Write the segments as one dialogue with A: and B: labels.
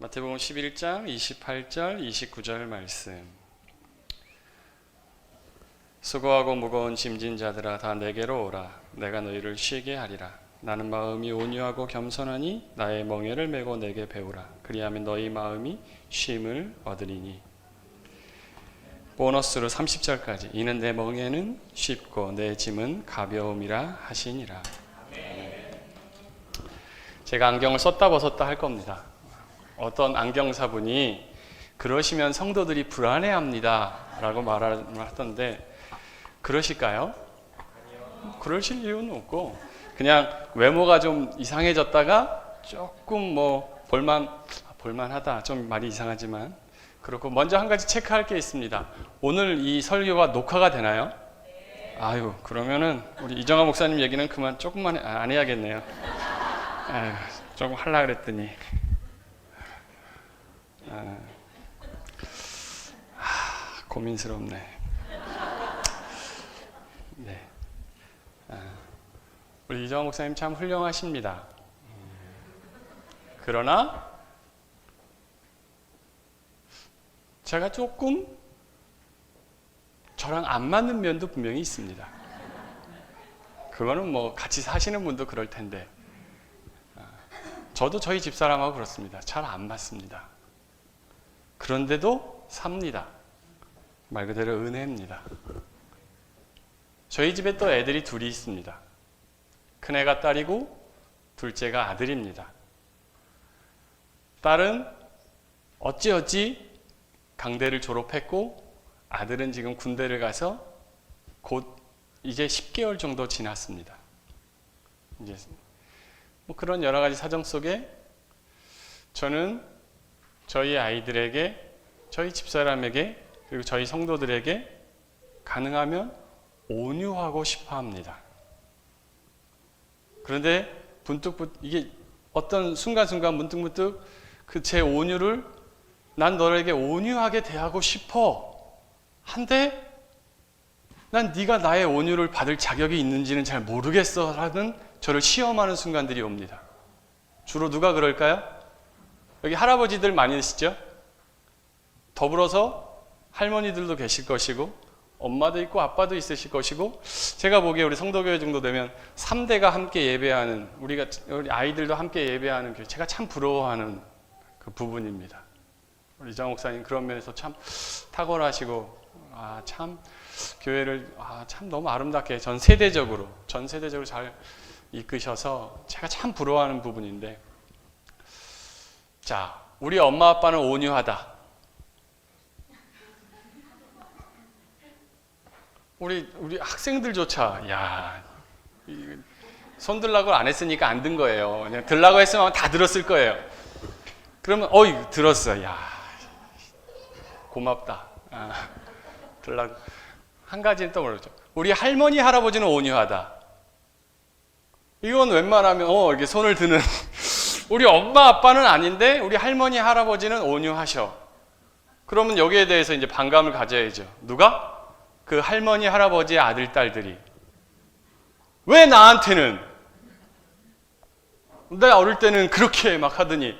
A: 마태복음 11장 28절 29절 말씀. 수고하고 무거운 짐진 자들아 다 내게로 오라. 내가 너희를 쉬게 하리라. 나는 마음이 온유하고 겸손하니 나의 멍에를 메고 내게 배우라. 그리하면 너희 마음이 쉼을 얻으리니. 보너스로 30절까지. 이는 내 멍에는 쉽고 내 짐은 가벼움이라 하시니라. 제가 안경을 썼다 벗었다 할 겁니다. 어떤 안경사분이 그러시면 성도들이 불안해합니다 라고 말하던데 그러실까요? 그러실 이유는 없고 그냥 외모가 좀 이상해졌다가 조금 볼만하다, 좀 말이 이상하지만 그렇고. 먼저 한 가지 체크할 게 있습니다. 오늘 이 설교가 녹화가 되나요? 아유, 그러면은 우리 이정아 목사님 얘기는 그만 조금만 안 해야겠네요. 아유, 조금 하려고 그랬더니 고민스럽네. 네. 우리 이정아 목사님 참 훌륭하십니다. 그러나 제가 조금 저랑 안 맞는 면도 분명히 있습니다. 그거는 뭐 같이 사시는 분도 그럴 텐데 저도 저희 집사람하고 그렇습니다. 잘 안 맞습니다. 그런데도 삽니다. 말 그대로 은혜입니다. 저희 집에 또 애들이 둘이 있습니다. 큰애가 딸이고 둘째가 아들입니다. 딸은 어찌어찌 강대를 졸업했고 아들은 지금 군대를 가서 곧 이제 10개월 정도 지났습니다. 이제 뭐 그런 여러 가지 사정 속에 저는 저희 아이들에게, 저희 집사람에게, 그리고 저희 성도들에게 가능하면 온유하고 싶어 합니다. 그런데 이게 어떤 순간순간 문득문득 그 제 온유를 난 너에게 온유하게 대하고 싶어 한데 난 네가 나의 온유를 받을 자격이 있는지는 잘 모르겠어 라는 저를 시험하는 순간들이 옵니다. 주로 누가 그럴까요? 여기 할아버지들 많이 계시죠? 더불어서 할머니들도 계실 것이고 엄마도 있고 아빠도 있으실 것이고 제가 보기에 우리 성도교회 정도 되면 3대가 함께 예배하는 우리 아이들도 함께 예배하는 교회, 제가 참 부러워하는 그 부분입니다. 우리 장 목사님 그런 면에서 참 탁월하시고 참 교회를 참 너무 아름답게 전 세대적으로 잘 이끄셔서 제가 참 부러워하는 부분인데, 자, 우리 엄마 아빠는 온유하다. 우리 학생들조차 손 들라고 안 했으니까 안 든 거예요. 그냥 들라고 했으면 다 들었을 거예요. 그러면 들었어. 야, 고맙다. 들라고. 한 가지는 또 모르죠. 우리 할머니 할아버지는 온유하다. 이건 웬만하면 이렇게 손을 드는 우리 엄마 아빠는 아닌데 우리 할머니 할아버지는 온유하셔. 그러면 여기에 대해서 이제 반감을 가져야죠. 누가? 그 할머니 할아버지의 아들 딸들이. 왜 나한테는? 내가 어릴 때는 그렇게 막 하더니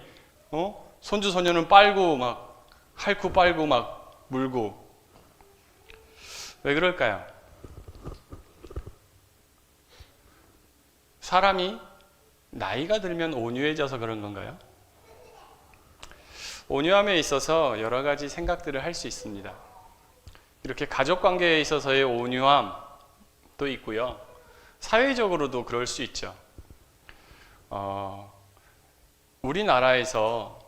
A: 손주 손녀는 빨고 막 할쿠 빨고 막 물고. 왜 그럴까요? 사람이 나이가 들면 온유해져서 그런 건가요? 온유함에 있어서 여러 가지 생각들을 할 수 있습니다. 이렇게 가족 관계에 있어서의 온유함도 있고요. 사회적으로도 그럴 수 있죠. 우리나라에서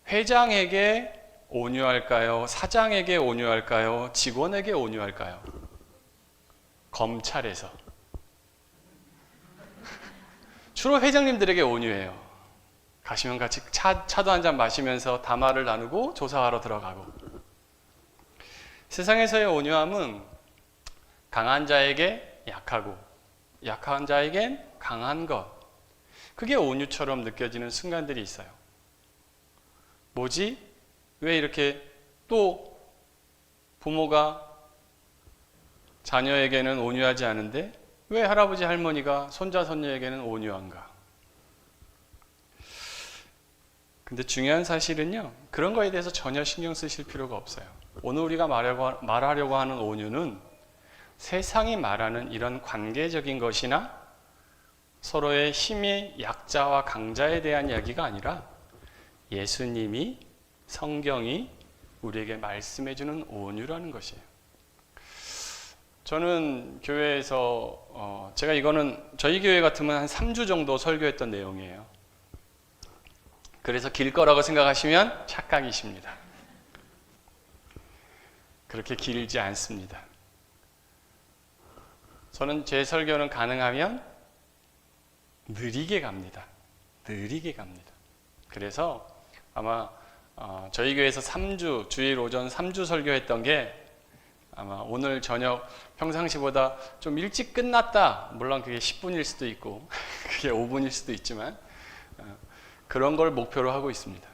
A: 회장에게 온유할까요? 사장에게 온유할까요? 직원에게 온유할까요? 검찰에서. 주로 회장님들에게 온유해요. 가시면 같이 차도 한잔 마시면서 담화를 나누고 조사하러 들어가고. 세상에서의 온유함은 강한 자에게 약하고 약한 자에겐 강한 것, 그게 온유처럼 느껴지는 순간들이 있어요. 뭐지? 왜 이렇게 또 부모가 자녀에게는 온유하지 않은데 왜 할아버지 할머니가 손자 손녀에게는 온유한가? 근데 중요한 사실은요, 그런 거에 대해서 전혀 신경 쓰실 필요가 없어요. 오늘 우리가 말하려고 하는 온유는 세상이 말하는 이런 관계적인 것이나 서로의 힘의 약자와 강자에 대한 이야기가 아니라 예수님이, 성경이 우리에게 말씀해주는 온유라는 것이에요. 저는 교회에서 제가 이거는 저희 교회 같으면 한 3주 정도 설교했던 내용이에요. 그래서 길 거라고 생각하시면 착각이십니다. 그렇게 길지 않습니다. 저는 제 설교는 가능하면 느리게 갑니다. 느리게 갑니다. 그래서 아마 저희 교회에서 3주, 주일 오전 3주 설교했던 게 아마 오늘 저녁 평상시보다 좀 일찍 끝났다. 물론 그게 10분일 수도 있고 그게 5분일 수도 있지만 그런 걸 목표로 하고 있습니다.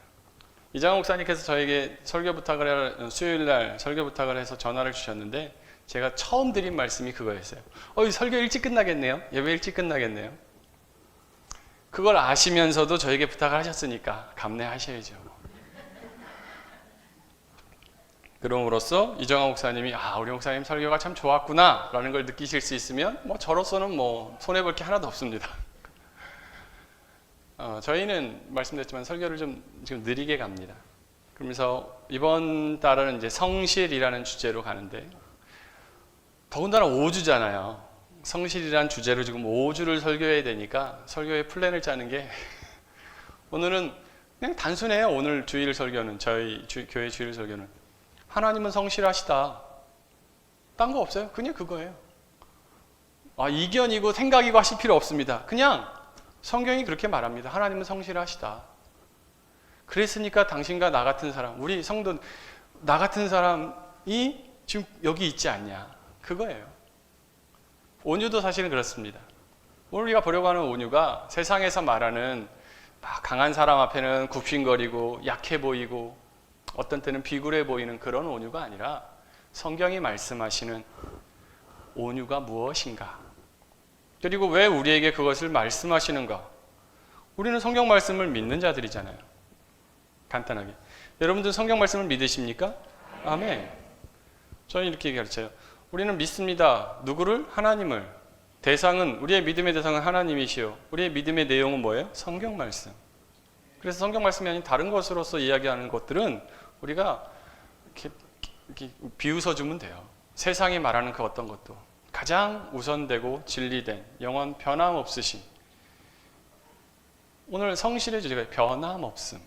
A: 이장호 목사님께서 저에게 설교 부탁을 수요일 날 설교 부탁을 해서 전화를 주셨는데 제가 처음 드린 말씀이 그거였어요. 이 설교 일찍 끝나겠네요. 예배 일찍 끝나겠네요. 그걸 아시면서도 저에게 부탁을 하셨으니까 감내하셔야죠. 그럼으로써 이정환 목사님이 우리 목사님 설교가 참 좋았구나 라는 걸 느끼실 수 있으면 저로서는 손해볼 게 하나도 없습니다. 저희는 말씀드렸지만 설교를 좀 지금 느리게 갑니다. 그러면서 이번 달은 이제 성실이라는 주제로 가는데 더군다나 5주잖아요. 성실이라는 주제로 지금 5주를 설교해야 되니까 설교의 플랜을 짜는 게 오늘은 그냥 단순해요. 오늘 주일 설교는 저희 교회 주일 설교는 하나님은 성실하시다. 딴 거 없어요. 그냥 그거예요. 이견이고 생각이고 하실 필요 없습니다. 그냥 성경이 그렇게 말합니다. 하나님은 성실하시다. 그랬으니까 당신과 나 같은 사람, 우리 성도 나 같은 사람이 지금 여기 있지 않냐. 그거예요. 온유도 사실은 그렇습니다. 오늘 우리가 보려고 하는 온유가 세상에서 말하는 강한 사람 앞에는 굽신거리고 약해 보이고 어떤 때는 비굴해 보이는 그런 온유가 아니라 성경이 말씀하시는 온유가 무엇인가? 그리고 왜 우리에게 그것을 말씀하시는가? 우리는 성경 말씀을 믿는 자들이잖아요. 간단하게. 여러분들 성경 말씀을 믿으십니까? 아멘. 저는 이렇게 가르쳐요. 우리는 믿습니다. 누구를? 하나님을. 우리의 믿음의 대상은 하나님이시요. 우리의 믿음의 내용은 뭐예요? 성경 말씀. 그래서 성경 말씀이 아닌 다른 것으로서 이야기하는 것들은 우리가 이렇게 비웃어 주면 돼요. 세상이 말하는 그 어떤 것도 가장 우선되고 진리된 영원 변함없으신 오늘 성실의 주제가 변함없음.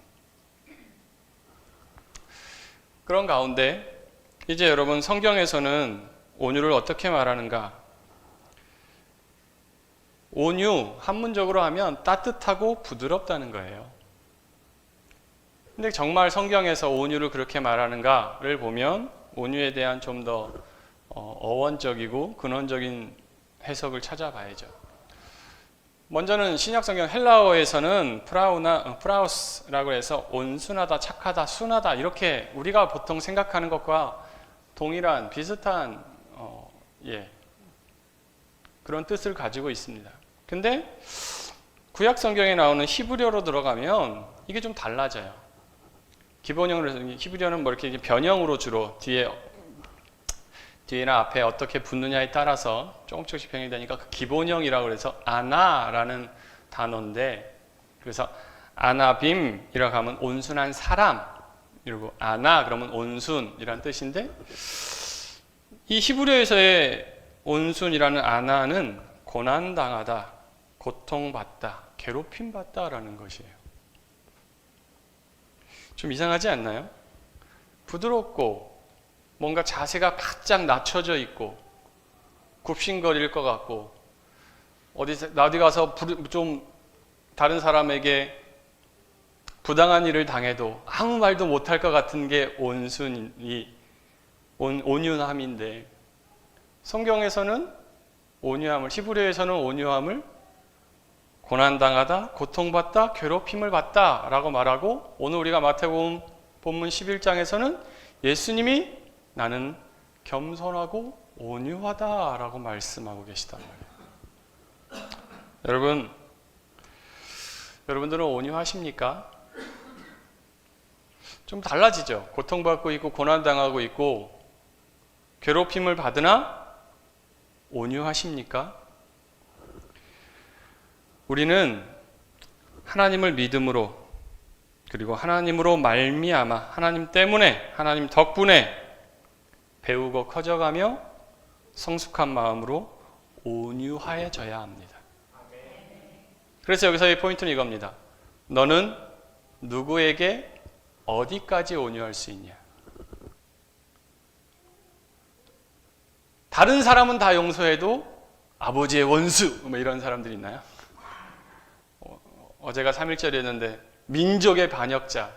A: 그런 가운데 이제 여러분 성경에서는 온유를 어떻게 말하는가? 온유 한문적으로 하면 따뜻하고 부드럽다는 거예요. 근데 정말 성경에서 온유를 그렇게 말하는가를 보면 온유에 대한 좀 더 어원적이고 근원적인 해석을 찾아봐야죠. 먼저는 신약성경 헬라어에서는 프라우스라고 해서 온순하다, 착하다, 순하다 이렇게 우리가 보통 생각하는 것과 동일한 비슷한 그런 뜻을 가지고 있습니다. 근데 구약 성경에 나오는 히브리어로 들어가면 이게 좀 달라져요. 기본형으로 해서 히브리어는 이렇게 변형으로 주로 뒤에나 앞에 어떻게 붙느냐에 따라서 조금씩 변형이 되니까 그 기본형이라고 해서 아나라는 단어인데 그래서 아나빔이라고 하면 온순한 사람 이러고 아나 그러면 온순이라는 뜻인데 이 히브리어에서의 온순이라는 아나는 고난당하다, 고통받다, 괴롭힘받다라는 것이에요. 좀 이상하지 않나요? 부드럽고 뭔가 자세가 바짝 낮춰져 있고 굽신거릴 것 같고 어디 가서 좀 다른 사람에게 부당한 일을 당해도 아무 말도 못할 것 같은 게 온유함인데 성경에서는 온유함을 히브리어에서는 온유함을 고난당하다, 고통받다, 괴롭힘을 받다 라고 말하고 오늘 우리가 마태복음 본문 11장에서는 예수님이 나는 겸손하고 온유하다 라고 말씀하고 계시단 말이에요. 여러분들은 온유하십니까? 좀 달라지죠. 고통받고 있고 고난당하고 있고 괴롭힘을 받으나 온유하십니까? 우리는 하나님을 믿음으로 그리고 하나님으로 말미암아 하나님 때문에 하나님 덕분에 배우고 커져가며 성숙한 마음으로 온유하여져야 합니다. 그래서 여기서의 포인트는 이겁니다. 너는 누구에게 어디까지 온유할 수 있냐? 다른 사람은 다 용서해도 아버지의 원수 뭐 이런 사람들이 있나요? 어제가 3.1절이었는데 민족의 반역자.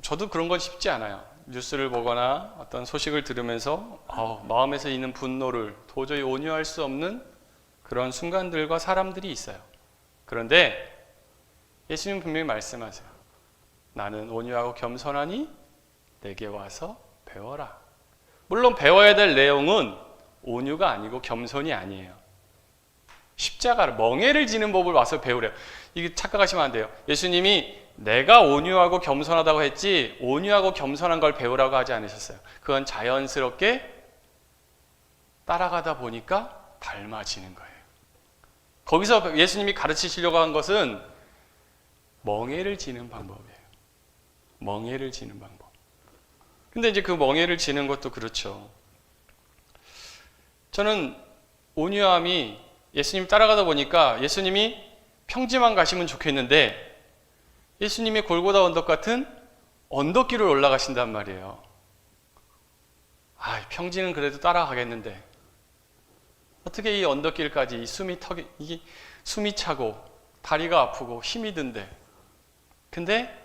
A: 저도 그런 건 쉽지 않아요. 뉴스를 보거나 어떤 소식을 들으면서 마음에서 있는 분노를 도저히 온유할 수 없는 그런 순간들과 사람들이 있어요. 그런데 예수님 분명히 말씀하세요. 나는 온유하고 겸손하니 내게 와서 배워라. 물론 배워야 될 내용은 온유가 아니고 겸손이 아니에요. 십자가를 멍에를 지는 법을 와서 배우래요. 이게 착각하시면 안 돼요. 예수님이 내가 온유하고 겸손하다고 했지 온유하고 겸손한 걸 배우라고 하지 않으셨어요. 그건 자연스럽게 따라가다 보니까 닮아지는 거예요. 거기서 예수님이 가르치시려고 한 것은 멍에를 지는 방법이에요. 멍에를 지는 방법. 근데 이제 그 멍에를 지는 것도 그렇죠. 저는 온유함이 예수님 따라가다 보니까 예수님이 평지만 가시면 좋겠는데 예수님이 골고다 언덕 같은 언덕길을 올라가신단 말이에요. 평지는 그래도 따라가겠는데 어떻게 이 언덕길까지 이게 숨이 차고 다리가 아프고 힘이 든데 근데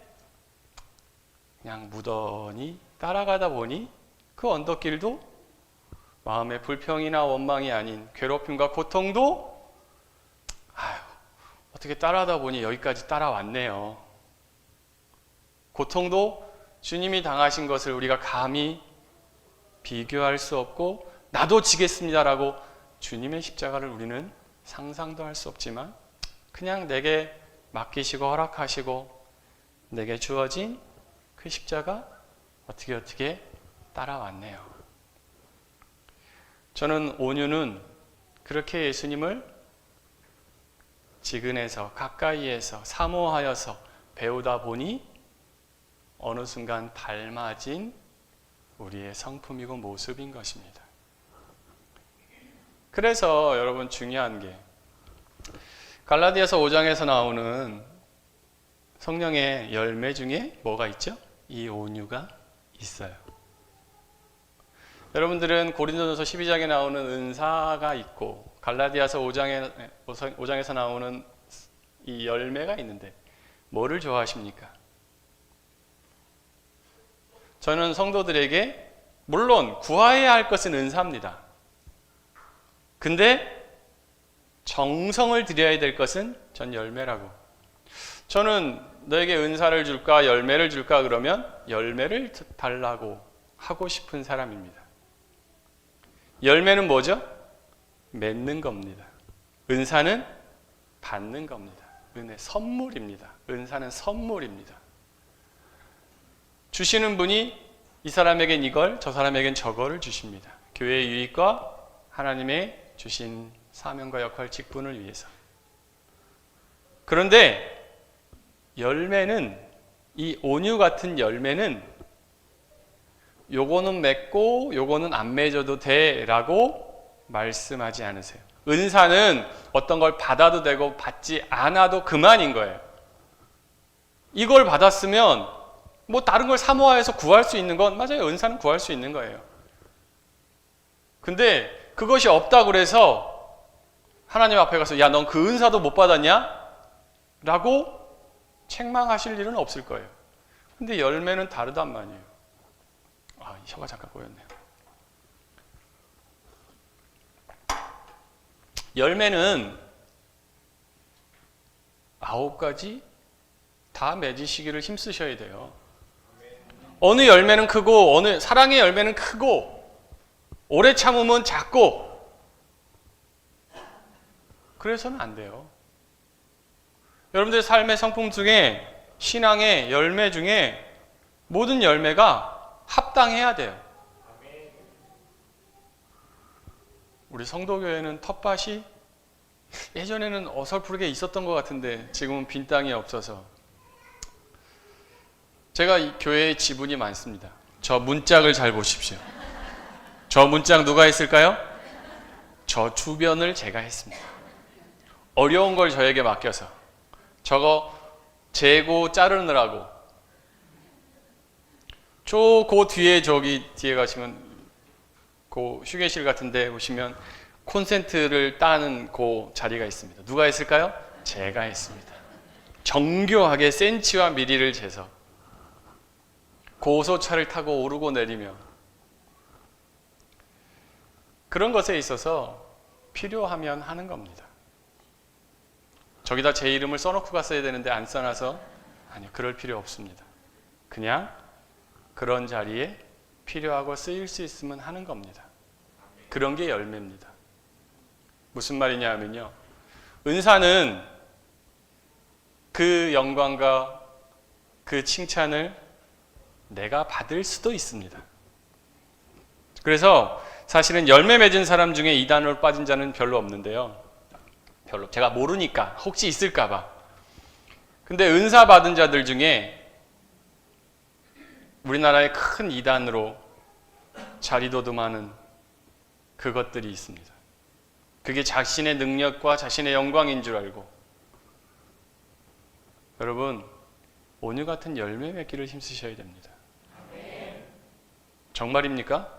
A: 그냥 무던히 따라가다 보니 그 언덕길도 마음의 불평이나 원망이 아닌 괴롭힘과 고통도 어떻게 따라하다 보니 여기까지 따라왔네요. 고통도 주님이 당하신 것을 우리가 감히 비교할 수 없고 나도 지겠습니다라고 주님의 십자가를 우리는 상상도 할 수 없지만 그냥 내게 맡기시고 허락하시고 내게 주어진 그 십자가 어떻게 따라왔네요. 저는 온유는 그렇게 예수님을 지근해서 가까이에서 사모하여서 배우다 보니 어느 순간 닮아진 우리의 성품이고 모습인 것입니다. 그래서 여러분 중요한 게 갈라디아서 5장에서 나오는 성령의 열매 중에 뭐가 있죠? 이 온유가 있어요. 여러분들은 고린도전서 12장에 나오는 은사가 있고 갈라디아서 5장에서 나오는 이 열매가 있는데 뭐를 좋아하십니까? 저는 성도들에게 물론 구하여야 할 것은 은사입니다. 근데 정성을 들여야 될 것은 전 열매라고. 저는 너에게 은사를 줄까 열매를 줄까 그러면 열매를 달라고 하고 싶은 사람입니다. 열매는 뭐죠? 맺는 겁니다. 은사는 받는 겁니다. 은혜 선물입니다. 은사는 선물입니다. 주시는 분이 이 사람에겐 이걸 저 사람에겐 저거를 주십니다. 교회의 유익과 하나님의 주신 사명과 역할 직분을 위해서. 그런데 열매는 이 온유 같은 열매는 요거는 맺고 요거는 안 맺어도 돼 라고 말씀하지 않으세요. 은사는 어떤 걸 받아도 되고 받지 않아도 그만인 거예요. 이걸 받았으면 뭐 다른 걸 사모하여서 구할 수 있는 건 맞아요. 은사는 구할 수 있는 거예요. 근데 그것이 없다고 그래서 하나님 앞에 가서 야, 넌 그 은사도 못 받았냐? 라고 책망하실 일은 없을 거예요. 근데 열매는 다르단 말이에요. 혀가 잠깐 꼬였네요. 열매는 9가지 다 맺으시기를 힘쓰셔야 돼요. 어느 열매는 크고 어느 사랑의 열매는 크고 오래 참으면 작고 그래서는 안 돼요. 여러분들의 삶의 성품 중에 신앙의 열매 중에 모든 열매가 합당해야 돼요. 우리 성도교회는 텃밭이 예전에는 어설프게 있었던 것 같은데 지금은 빈 땅이 없어서 제가 이 교회에 지분이 많습니다. 저 문짝을 잘 보십시오. 저 문짝 누가 했을까요? 저 주변을 제가 했습니다. 어려운 걸 저에게 맡겨서 저거 재고 자르느라고 그 뒤에 저기 뒤에 가시면 그 휴게실 같은 데 보시면 콘센트를 따는 그 자리가 있습니다. 누가 했을까요? 제가 했습니다. 정교하게 센치와 미리를 재서 고소차를 타고 오르고 내리며 그런 것에 있어서 필요하면 하는 겁니다. 저기다 제 이름을 써놓고 갔어야 되는데 안 써놔서 아니요, 그럴 필요 없습니다. 그냥 그런 자리에 필요하고 쓰일 수 있으면 하는 겁니다. 그런 게 열매입니다. 무슨 말이냐 하면요, 은사는 그 영광과 그 칭찬을 내가 받을 수도 있습니다. 그래서 사실은 열매 맺은 사람 중에 이단으로 빠진 자는 별로 없는데요. 별로 제가 모르니까 혹시 있을까 봐. 근데 은사 받은 자들 중에 우리나라의 큰 이단으로 자리도듬하는 그것들이 있습니다. 그게 자신의 능력과 자신의 영광인 줄 알고 여러분 온유 같은 열매 맺기를 힘쓰셔야 됩니다. 정말입니까?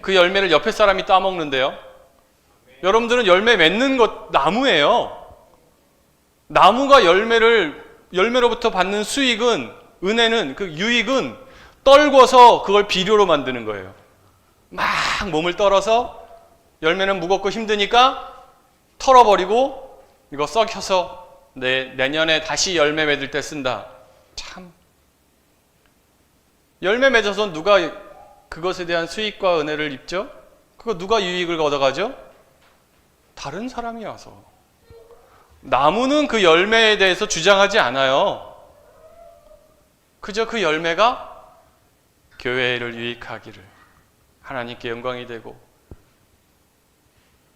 A: 그 열매를 옆에 사람이 따먹는데요. 여러분들은 열매 맺는 것 나무예요. 나무가 열매로부터 받는 수익은 은혜는 그 유익은 떨궈서 그걸 비료로 만드는 거예요. 막 몸을 떨어서 열매는 무겁고 힘드니까 털어버리고 이거 썩혀서 내년에 다시 열매 맺을 때 쓴다. 참 열매 맺어서 누가 그것에 대한 수익과 은혜를 입죠? 그거 누가 유익을 얻어가죠? 다른 사람이 와서. 나무는 그 열매에 대해서 주장하지 않아요. 그저 그 열매가 교회를 유익하기를, 하나님께 영광이 되고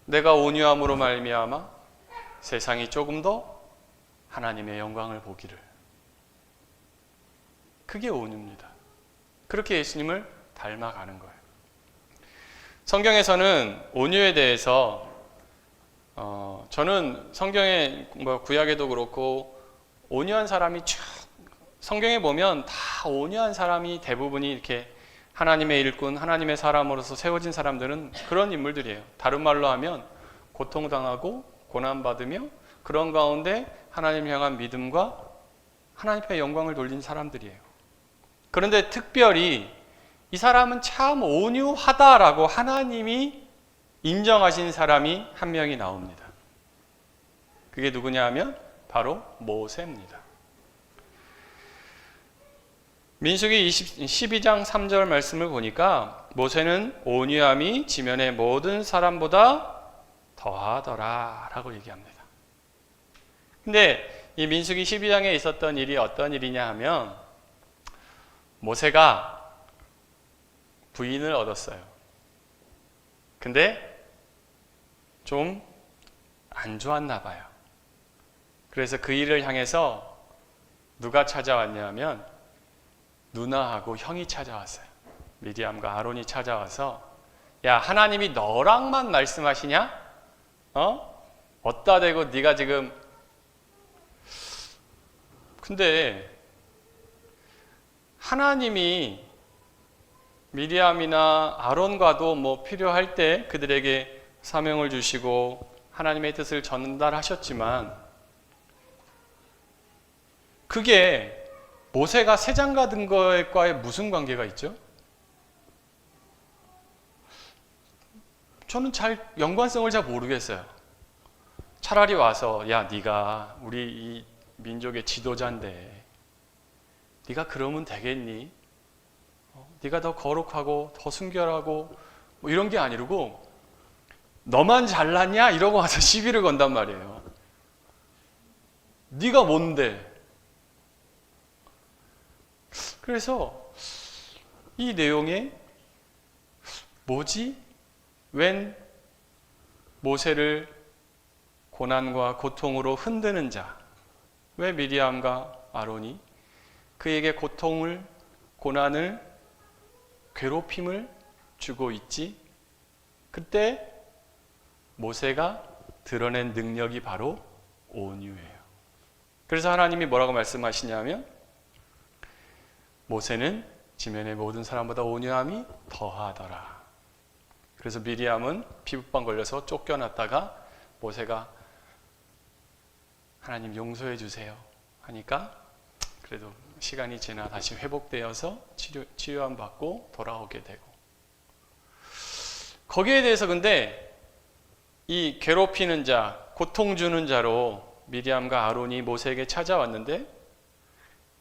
A: 내가 온유함으로 말미암아 세상이 조금 더 하나님의 영광을 보기를. 그게 온유입니다. 그렇게 예수님을 닮아가는 거예요. 성경에서는 온유에 대해서 저는 성경에 구약에도 그렇고 온유한 사람이 쭉 성경에 보면 다 온유한 사람이 대부분이 이렇게 하나님의 일꾼, 하나님의 사람으로서 세워진 사람들은 그런 인물들이에요. 다른 말로 하면 고통당하고 고난받으며 그런 가운데 하나님 향한 믿음과 하나님의 영광을 돌린 사람들이에요. 그런데 특별히 이 사람은 참 온유하다라고 하나님이 인정하신 사람이 한 명이 나옵니다. 그게 누구냐 하면 바로 모세입니다. 민수기 12장 3절 말씀을 보니까 모세는 온유함이 지면의 모든 사람보다 더하더라 라고 얘기합니다. 근데 이 민수기 12장에 있었던 일이 어떤 일이냐 하면 모세가 부인을 얻었어요. 근데 좀 안 좋았나 봐요. 그래서 그 일을 향해서 누가 찾아왔냐면 누나하고 형이 찾아왔어요. 미디암과 아론이 찾아와서 야, 하나님이 너랑만 말씀하시냐? 어디다 대고 네가 지금. 근데 하나님이 미디암이나 아론과도 뭐 필요할 때 그들에게 사명을 주시고 하나님의 뜻을 전달하셨지만 그게 모세가 새 장가 든 것과의 무슨 관계가 있죠? 저는 연관성을 잘 모르겠어요. 차라리 와서 야, 네가 우리 이 민족의 지도자인데 네가 그러면 되겠니? 네가 더 거룩하고 더 순결하고 뭐 이런 게 아니고 너만 잘났냐? 이러고 와서 시비를 건단 말이에요. 네가 뭔데? 그래서 이 내용에 뭐지? 웬 모세를 고난과 고통으로 흔드는 자, 왜 미리암과 아론이 그에게 고통을, 고난을, 괴롭힘을 주고 있지? 그때 모세가 드러낸 능력이 바로 온유예요. 그래서 하나님이 뭐라고 말씀하시냐면 모세는 지면의 모든 사람보다 온유함이 더하더라. 그래서 미리암은 피부병 걸려서 쫓겨났다가 모세가 하나님 용서해 주세요 하니까 그래도 시간이 지나 다시 회복되어서 치유함 받고 돌아오게 되고, 거기에 대해서 근데 이 괴롭히는 자, 고통 주는 자로 미리암과 아론이 모세에게 찾아왔는데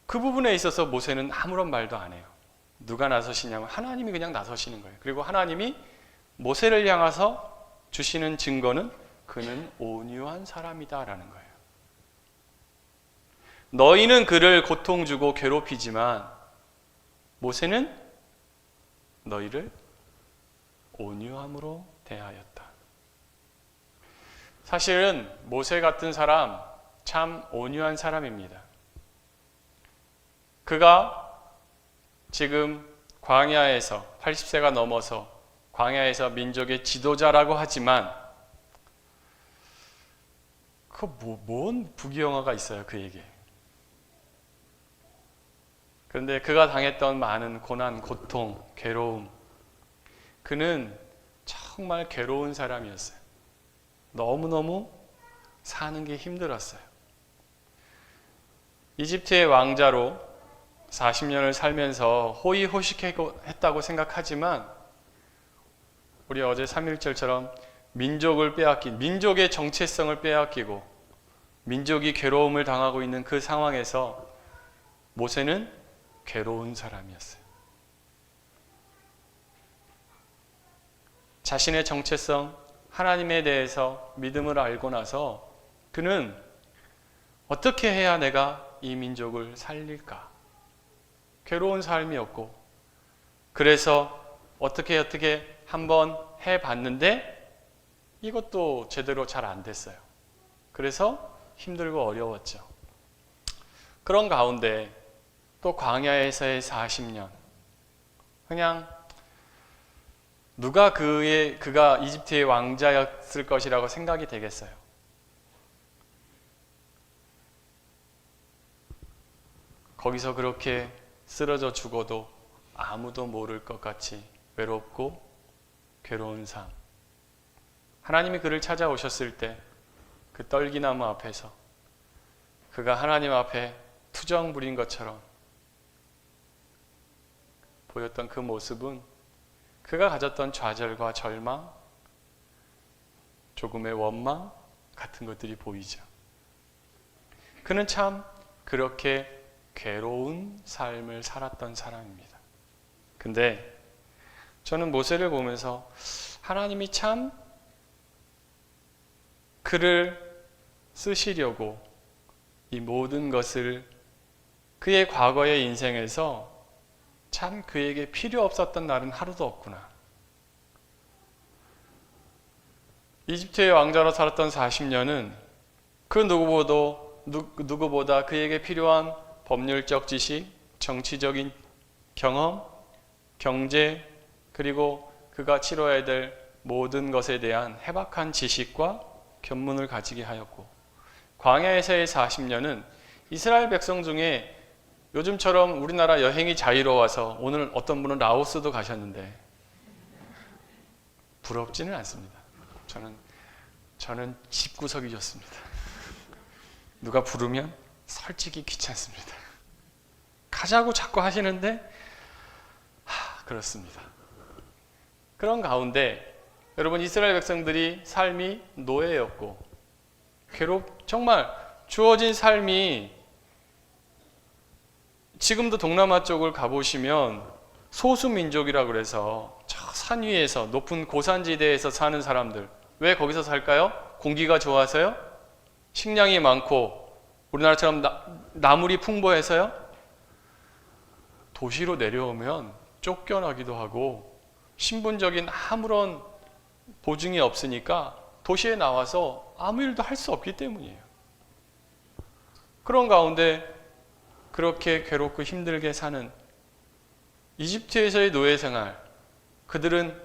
A: 그 부분에 있어서 모세는 아무런 말도 안 해요. 누가 나서시냐면 하나님이 그냥 나서시는 거예요. 그리고 하나님이 모세를 향해서 주시는 증거는 그는 온유한 사람이다라는 거예요. 너희는 그를 고통 주고 괴롭히지만 모세는 너희를 온유함으로 대하였다. 사실은 모세 같은 사람 참 온유한 사람입니다. 그가 지금 광야에서 80세가 넘어서 광야에서 민족의 지도자라고 하지만 뭔 부귀영화가 있어요 그에게. 그런데 그가 당했던 많은 고난, 고통, 괴로움, 그는 정말 괴로운 사람이었어요. 너무너무 사는 게 힘들었어요. 이집트의 왕자로 40년을 살면서 호의호식했다고 생각하지만 우리 어제 3.1절처럼 민족을 빼앗긴, 민족의 정체성을 빼앗기고 민족이 괴로움을 당하고 있는 그 상황에서 모세는 괴로운 사람이었어요. 자신의 정체성, 하나님에 대해서 믿음을 알고 나서 그는 어떻게 해야 내가 이 민족을 살릴까? 괴로운 삶이었고, 그래서 어떻게 한번 해봤는데 이것도 제대로 잘 안 됐어요. 그래서 힘들고 어려웠죠. 그런 가운데 또 광야에서의 40년, 그냥 누가 그가 이집트의 왕자였을 것이라고 생각이 되겠어요. 거기서 그렇게 쓰러져 죽어도 아무도 모를 것 같이 외롭고 괴로운 삶. 하나님이 그를 찾아오셨을 때 그 떨기나무 앞에서 그가 하나님 앞에 투정 부린 것처럼 보였던 그 모습은 그가 가졌던 좌절과 절망, 조금의 원망 같은 것들이 보이죠. 그는 참 그렇게 괴로운 삶을 살았던 사람입니다. 근데 저는 모세를 보면서 하나님이 참 그를 쓰시려고 이 모든 것을 그의 과거의 인생에서 참 그에게 필요 없었던 날은 하루도 없구나. 이집트의 왕자로 살았던 40년은 그 누구보다 그에게 필요한 법률적 지식, 정치적인 경험, 경제, 그리고 그가 치러야 될 모든 것에 대한 해박한 지식과 견문을 가지게 하였고, 광야에서의 40년은 이스라엘 백성 중에 요즘처럼 우리나라 여행이 자유로워서 오늘 어떤 분은 라오스도 가셨는데 부럽지는 않습니다. 저는 집구석이 좋습니다. 누가 부르면 솔직히 귀찮습니다. 가자고 자꾸 하시는데 그렇습니다. 그런 가운데 여러분, 이스라엘 백성들이 삶이 노예였고 정말 주어진 삶이, 지금도 동남아 쪽을 가보시면 소수민족이라고 그래서 저 산 위에서 높은 고산지대에서 사는 사람들, 왜 거기서 살까요? 공기가 좋아서요? 식량이 많고 우리나라처럼 나물이 풍부해서요? 도시로 내려오면 쫓겨나기도 하고 신분적인 아무런 보증이 없으니까 도시에 나와서 아무 일도 할 수 없기 때문이에요. 그런 가운데 그렇게 괴롭고 힘들게 사는 이집트에서의 노예 생활, 그들은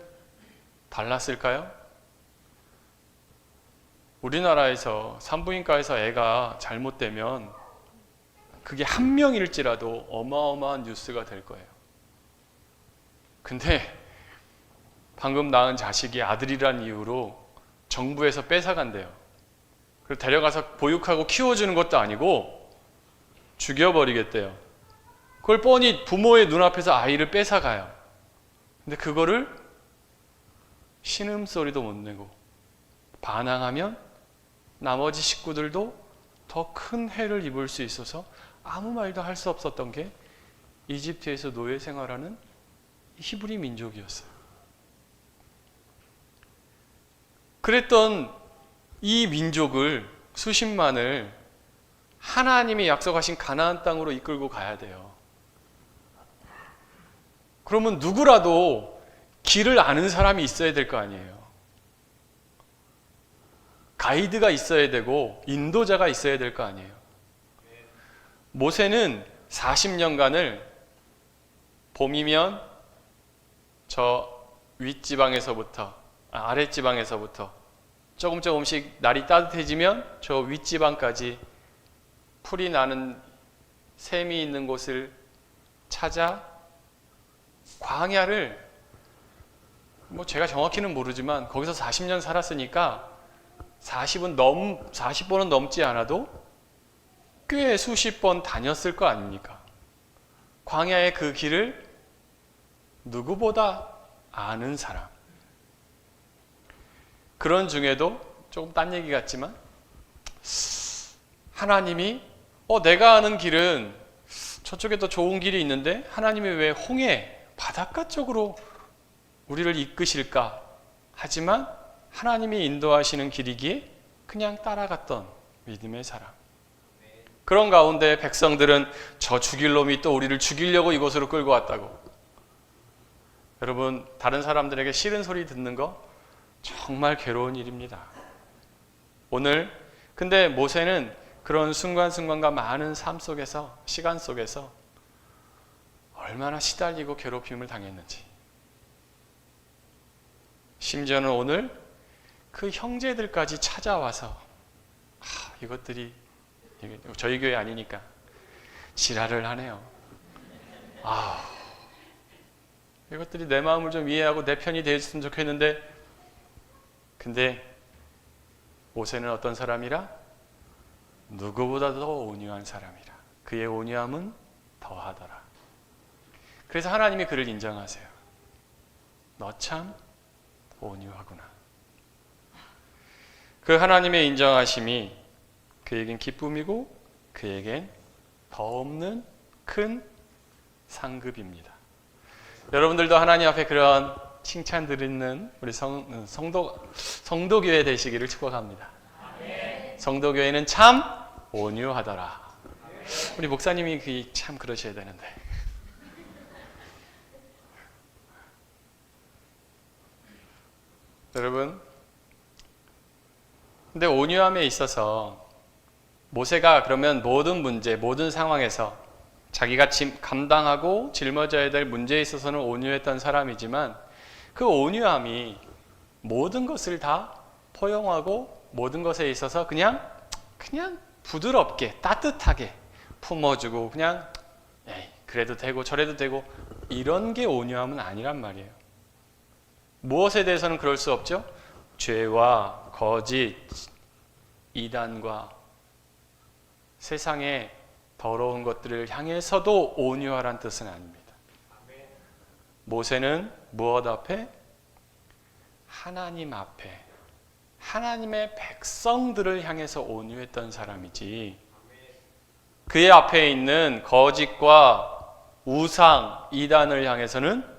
A: 달랐을까요? 우리나라에서 산부인과에서 애가 잘못되면 그게 한 명일지라도 어마어마한 뉴스가 될 거예요. 근데 방금 낳은 자식이 아들이란 이유로 정부에서 뺏어간대요. 그리고 데려가서 보육하고 키워주는 것도 아니고 죽여버리겠대요. 그걸 뻔히 부모의 눈앞에서 아이를 뺏어가요. 근데 그거를 신음소리도 못 내고 반항하면 나머지 식구들도 더 큰 해를 입을 수 있어서 아무 말도 할 수 없었던 게 이집트에서 노예 생활하는 히브리 민족이었어요. 그랬던 이 민족을, 수십만을 하나님이 약속하신 가나안 땅으로 이끌고 가야 돼요. 그러면 누구라도 길을 아는 사람이 있어야 될 거 아니에요. 가이드가 있어야 되고 인도자가 있어야 될 거 아니에요. 모세는 40년간을 봄이면 저 윗지방에서부터 아랫지방에서부터 조금씩 날이 따뜻해지면 저 윗지방까지 풀이 나는 샘이 있는 곳을 찾아 광야를 제가 정확히는 모르지만 거기서 40년 살았으니까 40번은 넘지 않아도 꽤 수십 번 다녔을 거 아닙니까? 광야의 그 길을 누구보다 아는 사람. 그런 중에도 조금 딴 얘기 같지만 하나님이 내가 아는 길은 저쪽에 더 좋은 길이 있는데 하나님이 왜 홍해 바닷가 쪽으로 우리를 이끄실까? 하지만 하나님이 인도하시는 길이기에 그냥 따라갔던 믿음의 사람. 그런 가운데 백성들은 저 죽일 놈이 또 우리를 죽이려고 이곳으로 끌고 왔다고. 여러분, 다른 사람들에게 싫은 소리 듣는 거 정말 괴로운 일입니다. 오늘 근데 모세는 그런 순간순간과 많은 삶 속에서, 시간 속에서 얼마나 시달리고 괴롭힘을 당했는지, 심지어는 오늘 그 형제들까지 찾아와서 이것들이 저희 교회 아니니까 지랄을 하네요. 이것들이 내 마음을 좀 이해하고 내 편이 되었으면 좋겠는데, 근데 모세는 어떤 사람이라? 누구보다도 더 온유한 사람이라. 그의 온유함은 더하더라. 그래서 하나님이 그를 인정하세요. 너 참 온유하구나. 그 하나님의 인정하심이 그에겐 기쁨이고 그에겐 더 없는 큰 상급입니다. 여러분들도 하나님 앞에 그런 칭찬 드리는 우리 성도교회 되시기를 축복합니다. 성도교회는 참 온유하더라. 우리 목사님이 참 그러셔야 되는데. 여러분, 근데 온유함에 있어서 모세가 그러면 모든 문제, 모든 상황에서 자기가 감당하고 짊어져야 될 문제에 있어서는 온유했던 사람이지만 그 온유함이 모든 것을 다 포용하고 모든 것에 있어서 그냥 부드럽게 따뜻하게 품어주고 그냥 그래도 되고 저래도 되고 이런 게 온유함은 아니란 말이에요. 무엇에 대해서는 그럴 수 없죠? 죄와 거짓, 이단과 세상의 더러운 것들을 향해서도 온유하란 뜻은 아닙니다. 모세는 무엇 앞에? 하나님 앞에, 하나님의 백성들을 향해서 온유했던 사람이지, 그의 앞에 있는 거짓과 우상, 이단을 향해서는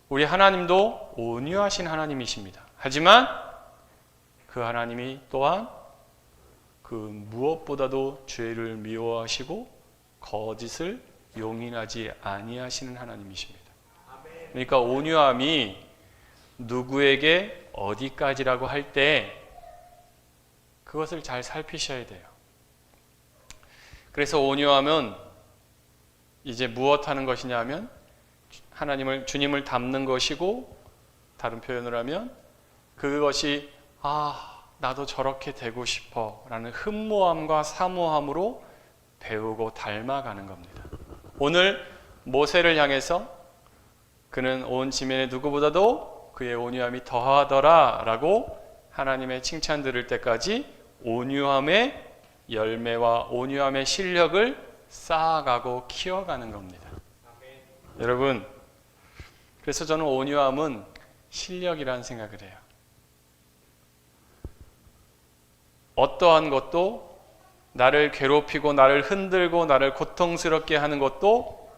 A: 우리 하나님도 온유하신 하나님이십니다. 하지만 그 하나님이 또한 그 무엇보다도 죄를 미워하시고 거짓을 용인하지 아니하시는 하나님이십니다. 그러니까 온유함이 누구에게 어디까지라고 할 때 그것을 잘 살피셔야 돼요. 그래서 온유함은 이제 무엇 하는 것이냐 하면 주님을 닮는 것이고, 다른 표현을 하면 그것이 나도 저렇게 되고 싶어 라는 흠모함과 사모함으로 배우고 닮아가는 겁니다. 오늘 모세를 향해서 그는 온 지면의 누구보다도 그의 온유함이 더하더라 라고 하나님의 칭찬 들을 때까지 온유함의 열매와 온유함의 실력을 쌓아가고 키워가는 겁니다. 여러분, 그래서 저는 온유함은 실력이라는 생각을 해요. 어떠한 것도 나를 괴롭히고 나를 흔들고 나를 고통스럽게 하는 것도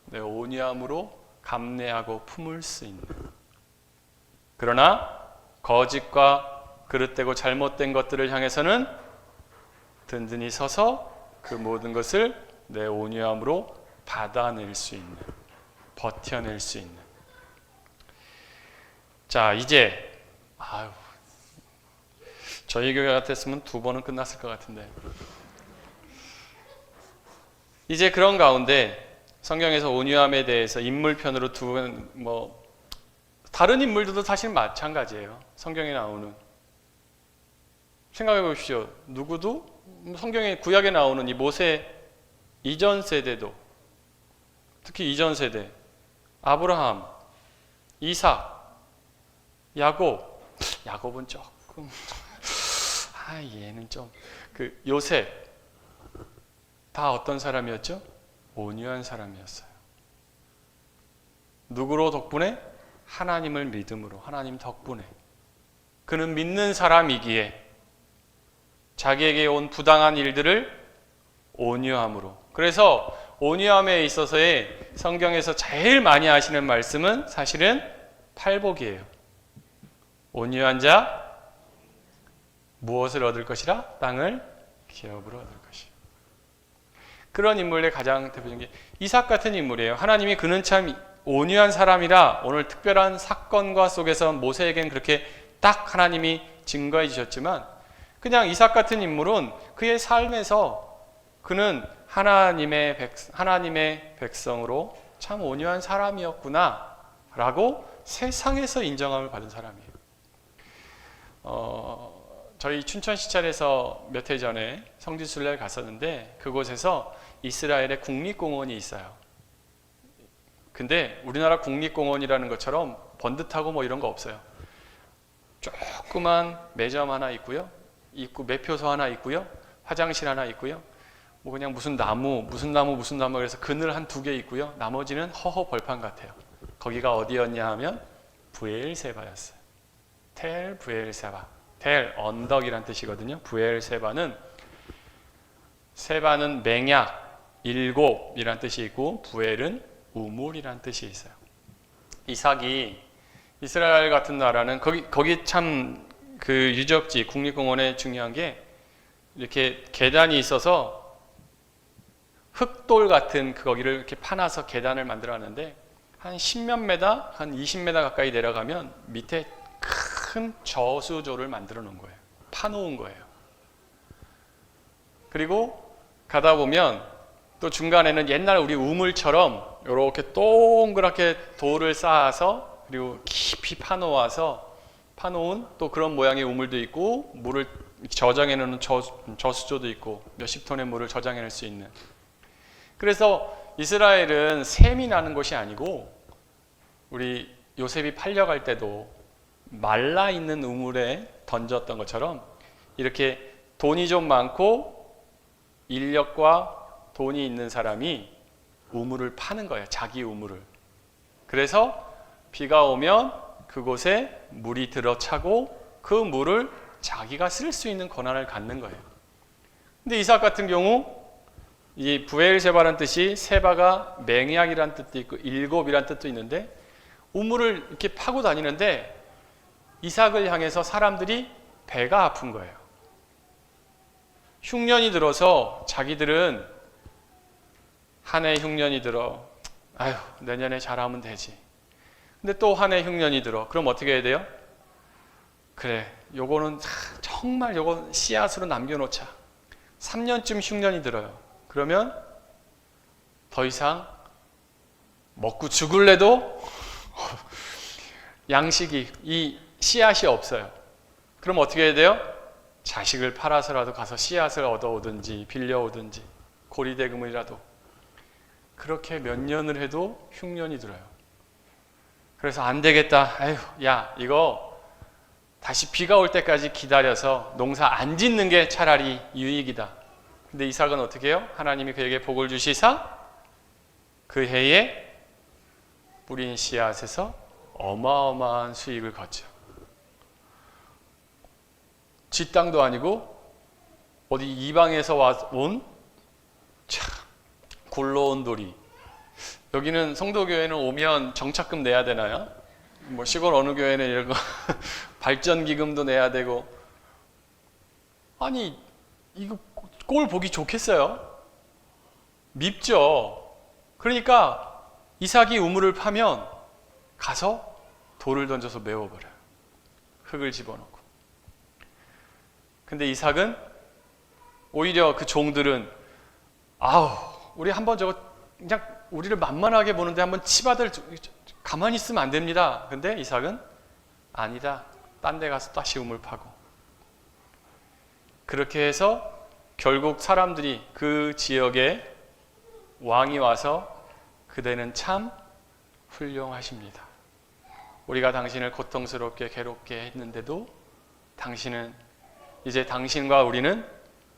A: 내 온유함으로 감내하고 품을 수 있는, 그러나 거짓과 그릇되고 잘못된 것들을 향해서는 든든히 서서 그 모든 것을 내 온유함으로 받아낼 수 있는, 버텨낼 수 있는. 자, 이제 저희 교회 같았으면 2번은 끝났을 것 같은데, 이제 그런 가운데 성경에서 온유함에 대해서 인물편으로 다른 인물들도 사실 마찬가지예요. 성경에 나오는, 생각해 보십시오. 누구도 성경에 구약에 나오는 이 모세 이전 세대도, 특히 이전 세대 아브라함, 이삭, 야곱은 조금 얘는 좀 요셉, 다 어떤 사람이었죠? 온유한 사람이었어요. 누구로 덕분에? 하나님을 믿음으로, 하나님 덕분에. 그는 믿는 사람이기에 자기에게 온 부당한 일들을 온유함으로. 그래서 온유함에 있어서의 성경에서 제일 많이 하시는 말씀은 사실은 팔복이에요. 온유한 자 무엇을 얻을 것이라? 땅을 기업으로 얻을 것이요. 그런 인물의 가장 대표적인 게 이삭 같은 인물이에요. 하나님이 그는 참 온유한 사람이라 오늘 특별한 사건과 속에서 모세에겐 그렇게 딱 하나님이 증거해 주셨지만, 그냥 이삭 같은 인물은 그의 삶에서 그는 하나님의 백성으로 참 온유한 사람이었구나 라고 세상에서 인정함을 받은 사람이에요. 저희 춘천시찰에서 몇 해 전에 성지순례를 갔었는데, 그곳에서 이스라엘의 국립공원이 있어요. 근데 우리나라 국립공원이라는 것처럼 번듯하고 이런 거 없어요. 조그만 매점 하나 있고요, 매표소 하나 있고요, 화장실 하나 있고요, 그냥 무슨 나무 그래서 그늘 한 2개 있고요, 나머지는 허허 벌판 같아요. 거기가 어디였냐 하면 브엘세바였어요. 텔 브엘세바. 텔 언덕이란 뜻이거든요. 브엘세바는, 세바는 맹약, 7이란 뜻이 있고 브엘은 우물이란 뜻이 있어요. 이삭이 이스라엘 같은 나라는 거기 참 그 유적지 국립공원에 중요한 게 이렇게 계단이 있어서 흙돌 같은 거기를 이렇게 파놔서 계단을 만들어놨는데, 한 10몇 메다, 한 20m 가까이 내려가면 밑에 큰 저수조를 만들어 놓은 거예요. 파놓은 거예요. 그리고 가다 보면 또 중간에는 옛날 우리 우물처럼 이렇게 동그랗게 돌을 쌓아서, 그리고 깊이 파놓은 또 그런 모양의 우물도 있고, 물을 저장해 놓는 저수조도 있고, 몇십 톤의 물을 저장해 놓을 수 있는. 그래서 이스라엘은 샘이 나는 곳이 아니고, 우리 요셉이 팔려갈 때도 말라 있는 우물에 던졌던 것처럼 이렇게 돈이 좀 많고 인력과 돈이 있는 사람이 우물을 파는 거예요. 자기 우물을. 그래서 비가 오면 그곳에 물이 들어차고 그 물을 자기가 쓸 수 있는 권한을 갖는 거예요. 근데 이삭 같은 경우, 이 브엘세바라는 뜻이, 세바가 맹약이라는 뜻도 있고 7이라는 뜻도 있는데, 우물을 이렇게 파고 다니는데 이삭을 향해서 사람들이 배가 아픈 거예요. 흉년이 들어서 자기들은 한 해 흉년이 들어. 아휴, 내년에 잘하면 되지. 근데 또 한 해 흉년이 들어. 그럼 어떻게 해야 돼요? 그래, 요거는 정말 요건 씨앗으로 남겨놓자. 3년쯤 흉년이 들어요. 그러면 더 이상 먹고 죽을래도 양식이, 이 씨앗이 없어요. 그럼 어떻게 해야 돼요? 자식을 팔아서라도 가서 씨앗을 얻어오든지 빌려오든지 고리대금이라도. 그렇게 몇 년을 해도 흉년이 들어요. 그래서 안 되겠다. 아휴, 야, 이거 다시 비가 올 때까지 기다려서 농사 안 짓는 게 차라리 유익이다. 근데 이삭은 어떻게 해요? 하나님이 그에게 복을 주시사 그 해에 뿌린 씨앗에서 어마어마한 수익을 거죠. 지 땅도 아니고 어디 이방에서 온 참 굴러온 돌이. 여기는 성도교회는 오면 정착금 내야 되나요? 뭐 시골 어느 교회는 이런 거 발전기금도 내야 되고. 아니 이거 꼴 보기 좋겠어요? 밉죠. 그러니까 이삭이 우물을 파면 가서 돌을 던져서 메워버려요. 흙을 집어넣고. 근데 이삭은 오히려 그 종들은 아우, 우리 한번 저거 그냥 우리를 만만하게 보는데 한번 치받을, 가만히 있으면 안 됩니다. 근데 이삭은 아니다. 딴 데 가서 다시 우물 파고. 그렇게 해서 결국 사람들이 그 지역에 왕이 와서 그대는 참 훌륭하십니다. 우리가 당신을 고통스럽게 괴롭게 했는데도 당신은 이제 당신과 우리는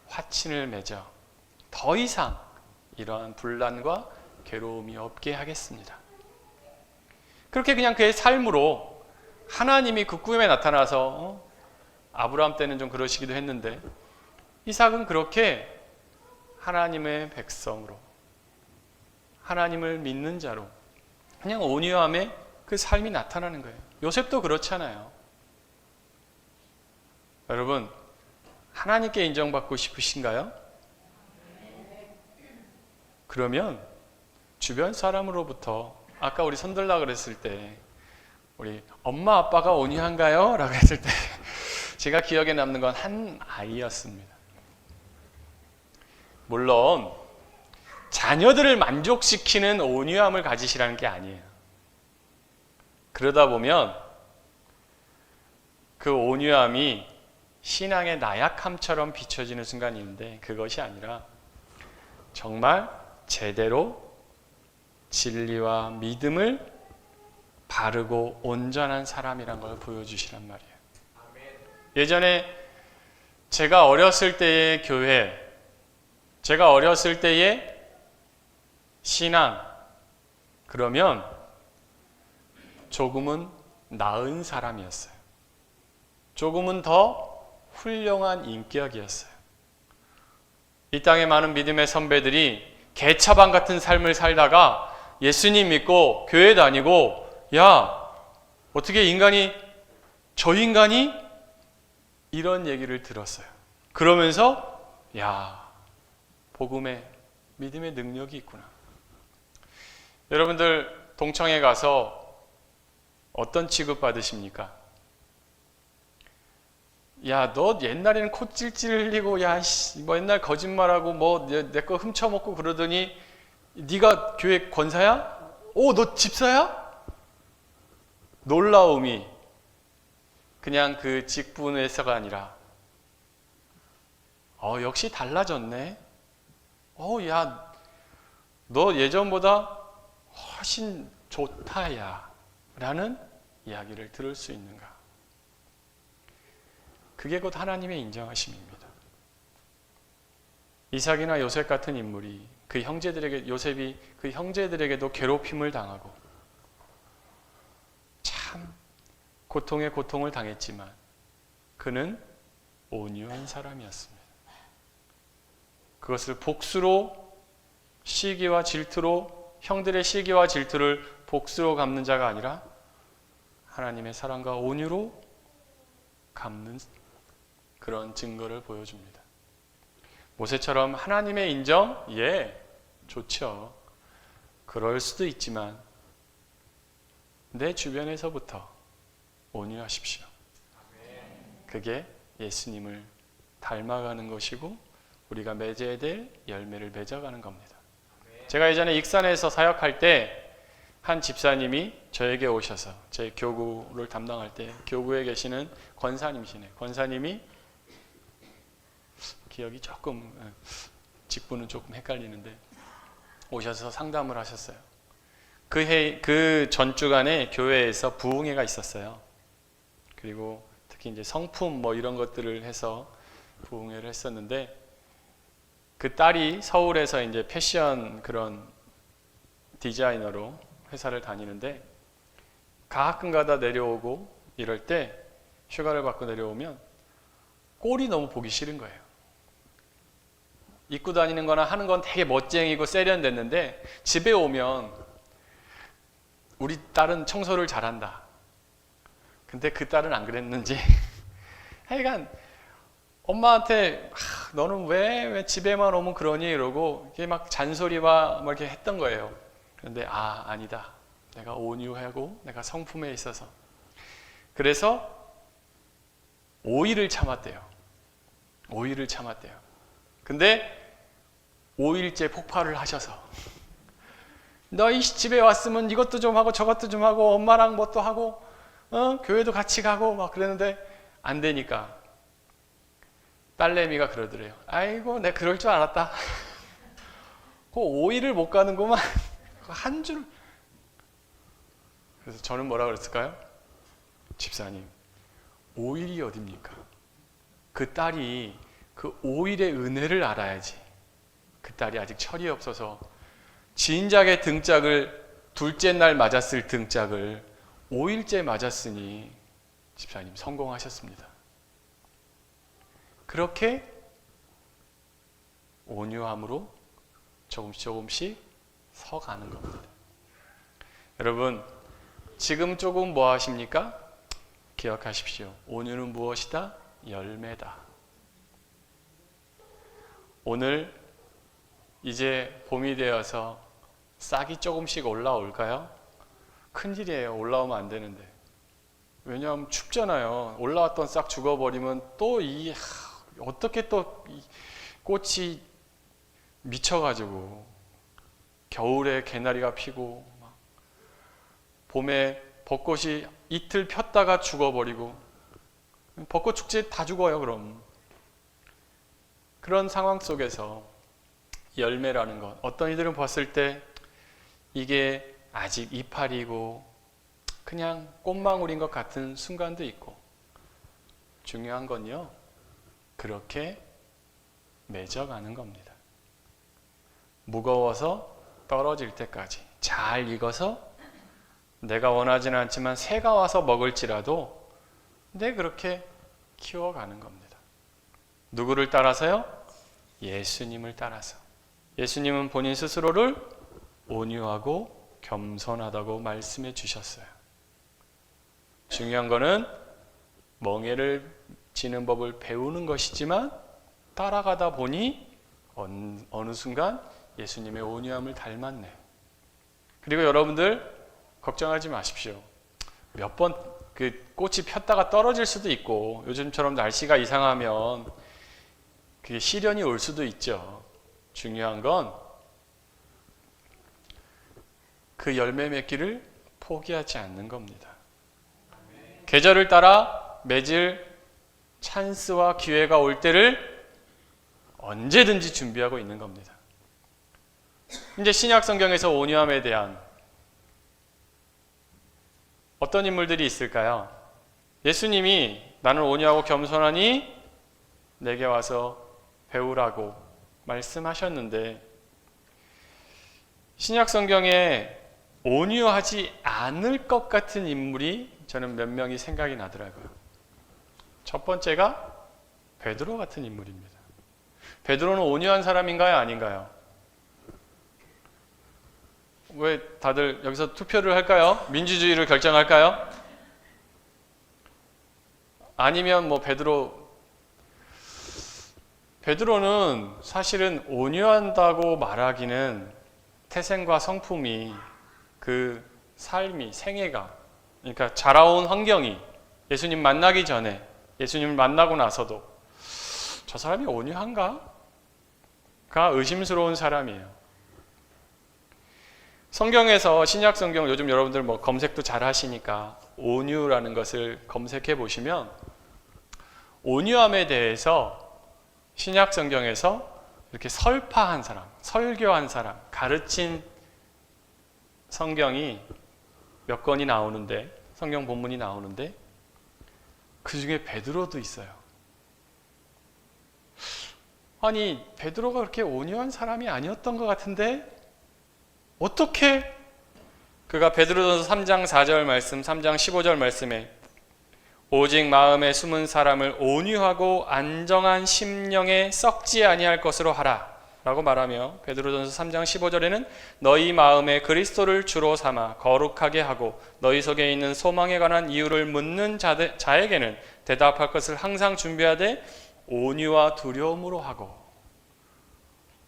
A: 화친을 맺어 더 이상 이러한 분란과 괴로움이 없게 하겠습니다. 그렇게 그냥 그의 삶으로 하나님이 그 꿈에 나타나서 아브라함 때는 좀 그러시기도 했는데 이삭은 그렇게 하나님의 백성으로 하나님을 믿는 자로 그냥 온유함의 그 삶이 나타나는 거예요. 요셉도 그렇잖아요. 여러분, 하나님께 인정받고 싶으신가요? 그러면 주변 사람으로부터 아까 우리 손들라 그랬을 때 우리 엄마 아빠가 온유한가요? 라고 했을 때 제가 기억에 남는 건 한 아이였습니다. 물론 자녀들을 만족시키는 온유함을 가지시라는 게 아니에요. 그러다 보면 그 온유함이 신앙의 나약함처럼 비춰지는 순간이 있는데 그것이 아니라 정말 제대로 진리와 믿음을 바르고 온전한 사람이란 걸 보여주시란 말이에요. 예전에 제가 어렸을 때의 교회, 제가 어렸을 때의 신앙, 그러면 조금은 나은 사람이었어요. 조금은 더 훌륭한 인격이었어요. 이 땅의 많은 믿음의 선배들이 개차반 같은 삶을 살다가 예수님 믿고 교회 다니고, 야, 어떻게 인간이, 저 인간이? 이런 얘기를 들었어요. 그러면서 야, 복음에 믿음의 능력이 있구나. 여러분들 동청회 가서 어떤 취급 받으십니까? 야, 너 옛날에는 콧질질 흘리고 야, 뭐 옛날 거짓말하고 뭐 내 거 훔쳐먹고 그러더니 네가 교회 권사야? 오, 너 집사야? 놀라움이 그냥 그 직분에서가 아니라 역시 달라졌네. 야, 너 예전보다 훨씬 좋다, 야 라는 이야기를 들을 수 있는가. 그게 곧 하나님의 인정하심입니다. 이삭이나 요셉 같은 인물이 그 형제들에게, 요셉이 그 형제들에게도 괴롭힘을 당하고 참 고통에 고통을 당했지만 그는 온유한 사람이었습니다. 그것을 복수로, 시기와 질투로, 형들의 시기와 질투를 복수로 갚는 자가 아니라 하나님의 사랑과 온유로 갚는 그런 증거를 보여줍니다. 모세처럼 하나님의 인정? 예, 좋죠. 그럴 수도 있지만 내 주변에서부터 온유하십시오. 그게 예수님을 닮아가는 것이고 우리가 맺어야 될 열매를 맺어가는 겁니다. 제가 예전에 익산에서 사역할 때 한 집사님이 저에게 오셔서 제 교구를 담당할 때 교구에 계시는 권사님이시네. 권사님이 기억이 조금 직분은 조금 헷갈리는데 오셔서 상담을 하셨어요. 그 전주간에 교회에서 부흥회가 있었어요. 그리고 특히 이제 성품 뭐 이런 것들을 해서 부흥회를 했었는데 그 딸이 서울에서 이제 패션 그런 디자이너로 회사를 다니는데 가끔가다 내려오고 이럴 때 휴가를 받고 내려오면 꼴이 너무 보기 싫은 거예요. 입고 다니는 거나 하는 건 되게 멋쟁이고 세련됐는데 집에 오면 우리 딸은 청소를 잘한다. 근데 그 딸은 안 그랬는지 하여간 엄마한테 너는 왜 집에만 오면 그러니 이러고 이게 막 잔소리와 막 이렇게 했던 거예요. 그런데 아니다. 내가 온유하고 내가 성품에 있어서 그래서 5일을 참았대요. 5일을 참았대요. 근데 5일째 폭발을 하셔서 너희 집에 왔으면 이것도 좀 하고 저것도 좀 하고 엄마랑 뭣도 하고 교회도 같이 가고 막 그랬는데 안 되니까 딸내미가 그러더래요. 아이고 내가 그럴 줄 알았다. 그 5일을 못 가는구만. 한 줄. 그래서 저는 뭐라 그랬을까요? 집사님 5일이 어딥니까? 그 딸이 그 5일의 은혜를 알아야지. 그 딸이 아직 철이 없어서 진작에 등짝을 둘째 날 맞았을 등짝을 5일째 맞았으니 집사님 성공하셨습니다. 그렇게 온유함으로 조금씩 서가는 겁니다. 여러분 지금 조금 뭐 하십니까? 기억하십시오. 온유는 무엇이다? 열매다. 오늘 이제 봄이 되어서 싹이 조금씩 올라올까요? 큰일이에요. 올라오면 안 되는데. 왜냐하면 춥잖아요. 올라왔던 싹 죽어버리면 또 어떻게 또 꽃이 미쳐가지고 겨울에 개나리가 피고 봄에 벚꽃이 이틀 폈다가 죽어버리고 벚꽃 축제 다 죽어요. 그럼 그런 상황 속에서 열매라는 것 어떤 이들은 봤을 때 이게 아직 이파리고 그냥 꽃망울인 것 같은 순간도 있고 중요한 건요 그렇게 맺어가는 겁니다. 무거워서 떨어질 때까지 잘 익어서 내가 원하지는 않지만 새가 와서 먹을지라도 그렇게 키워가는 겁니다. 누구를 따라서요? 예수님을 따라서. 예수님은 본인 스스로를 온유하고 겸손하다고 말씀해 주셨어요. 중요한 거는 멍에를 지는 법을 배우는 것이지만 따라가다 보니 어느 순간 예수님의 온유함을 닮았네. 그리고 여러분들 걱정하지 마십시오. 몇 번 그 꽃이 폈다가 떨어질 수도 있고 요즘처럼 날씨가 이상하면 그게 시련이 올 수도 있죠. 중요한 건 그 열매 맺기를 포기하지 않는 겁니다. 계절을 따라 맺을 찬스와 기회가 올 때를 언제든지 준비하고 있는 겁니다. 이제 신약 성경에서 온유함에 대한 어떤 인물들이 있을까요? 예수님이 나는 온유하고 겸손하니 내게 와서 배우라고 말씀하셨는데 신약 성경에 온유하지 않을 것 같은 인물이 저는 몇 명이 생각이 나더라고요. 첫 번째가 베드로 같은 인물입니다. 베드로는 온유한 사람인가요? 아닌가요? 왜 다들 여기서 투표를 할까요? 민주주의를 결정할까요? 아니면 뭐 베드로는 사실은 온유한다고 말하기는 태생과 성품이, 그 삶이, 생애가, 그러니까 자라온 환경이 예수님 만나기 전에, 예수님을 만나고 나서도 저 사람이 온유한가? 가 의심스러운 사람이에요. 성경에서, 신약 성경 요즘 여러분들 뭐 검색도 잘 하시니까 온유라는 것을 검색해 보시면 온유함에 대해서 신약 성경에서 이렇게 설파한 사람, 설교한 사람, 가르친 성경이 몇 권이 나오는데, 성경 본문이 나오는데 그 중에 베드로도 있어요. 아니, 베드로가 그렇게 온유한 사람이 아니었던 것 같은데 어떻게 그가 베드로전서 3장 4절 말씀, 3장 15절 말씀에 오직 마음에 숨은 사람을 온유하고 안정한 심령에 썩지 아니할 것으로 하라 라고 말하며, 베드로전서 3장 15절에는 너희 마음에 그리스도를 주로 삼아 거룩하게 하고 너희 속에 있는 소망에 관한 이유를 묻는 자에게는 대답할 것을 항상 준비하되 온유와 두려움으로 하고,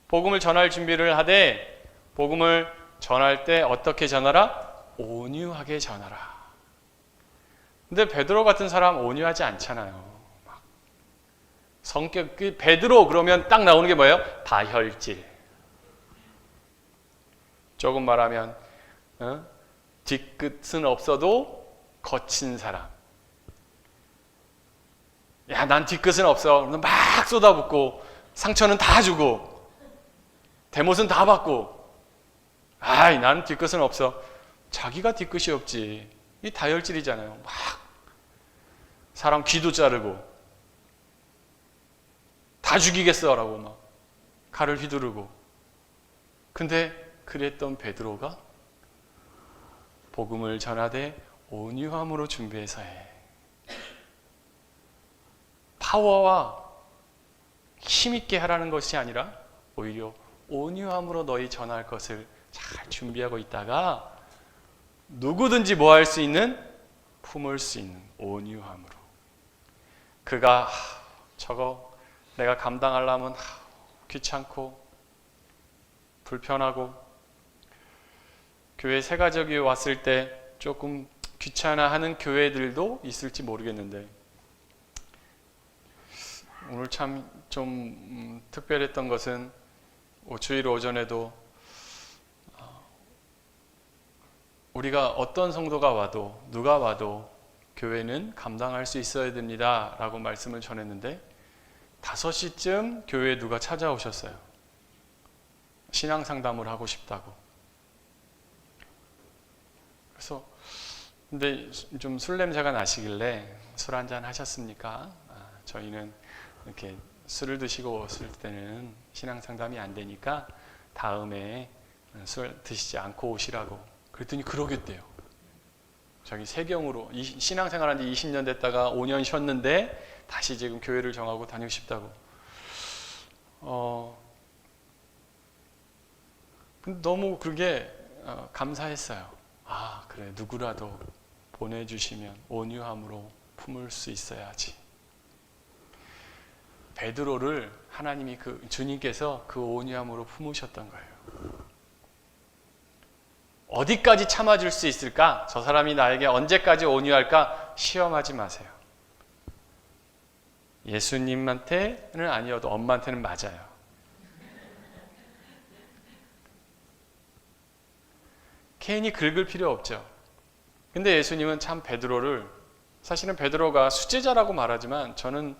A: 복음을 전할 준비를 하되 복음을 전할 때 어떻게 전하라? 온유하게 전하라. 근데 베드로 같은 사람 온유하지 않잖아요. 성격, 베드로 그러면 딱 나오는 게 뭐예요? 다혈질. 조금 말하면 뒤끝은 없어도 거친 사람. 야, 난 뒤끝은 없어. 막 쏟아붓고 상처는 다 주고 대못은 다 받고, 아이, 나는 뒤끝은 없어. 자기가 뒤끝이 없지. 이 다혈질이잖아요. 막 사람 귀도 자르고 다 죽이겠어라고 막 칼을 휘두르고. 근데 그랬던 베드로가 복음을 전하되 온유함으로 준비해서 해. 파워와 힘있게 하라는 것이 아니라 오히려 온유함으로 너희 전할 것을 잘 준비하고 있다가 누구든지 뭐 할 수 있는, 품을 수 있는 온유함으로. 그가 저거 내가 감당하려면 귀찮고 불편하고, 교회 새 가족이 왔을 때 조금 귀찮아하는 교회들도 있을지 모르겠는데, 오늘 참 좀 특별했던 것은 주일 오전에도 우리가 어떤 성도가 와도, 누가 와도 교회는 감당할 수 있어야 됩니다 라고 말씀을 전했는데 5시쯤 교회에 누가 찾아오셨어요. 신앙 상담을 하고 싶다고. 그래서 근데 좀 술 냄새가 나시길래 술 한잔 하셨습니까? 저희는 이렇게 술을 드시고 오실 때는 신앙 상담이 안 되니까 다음에 술 드시지 않고 오시라고. 그랬더니 그러겠대요. 자기 세경으로 신앙생활한 지 20년 됐다가 5년 쉬었는데 다시 지금 교회를 정하고 다니고 싶다고. 근데 너무 그게 감사했어요. 아, 그래, 누구라도 보내주시면 온유함으로 품을 수 있어야지. 베드로를 하나님이 주님께서 그 온유함으로 품으셨던 거예요. 어디까지 참아줄 수 있을까? 저 사람이 나에게 언제까지 온유할까? 시험하지 마세요. 예수님한테는 아니어도 엄마한테는 맞아요. 괜히 긁을 필요 없죠. 근데 예수님은 참 베드로를, 사실은 베드로가 수제자라고 말하지만 저는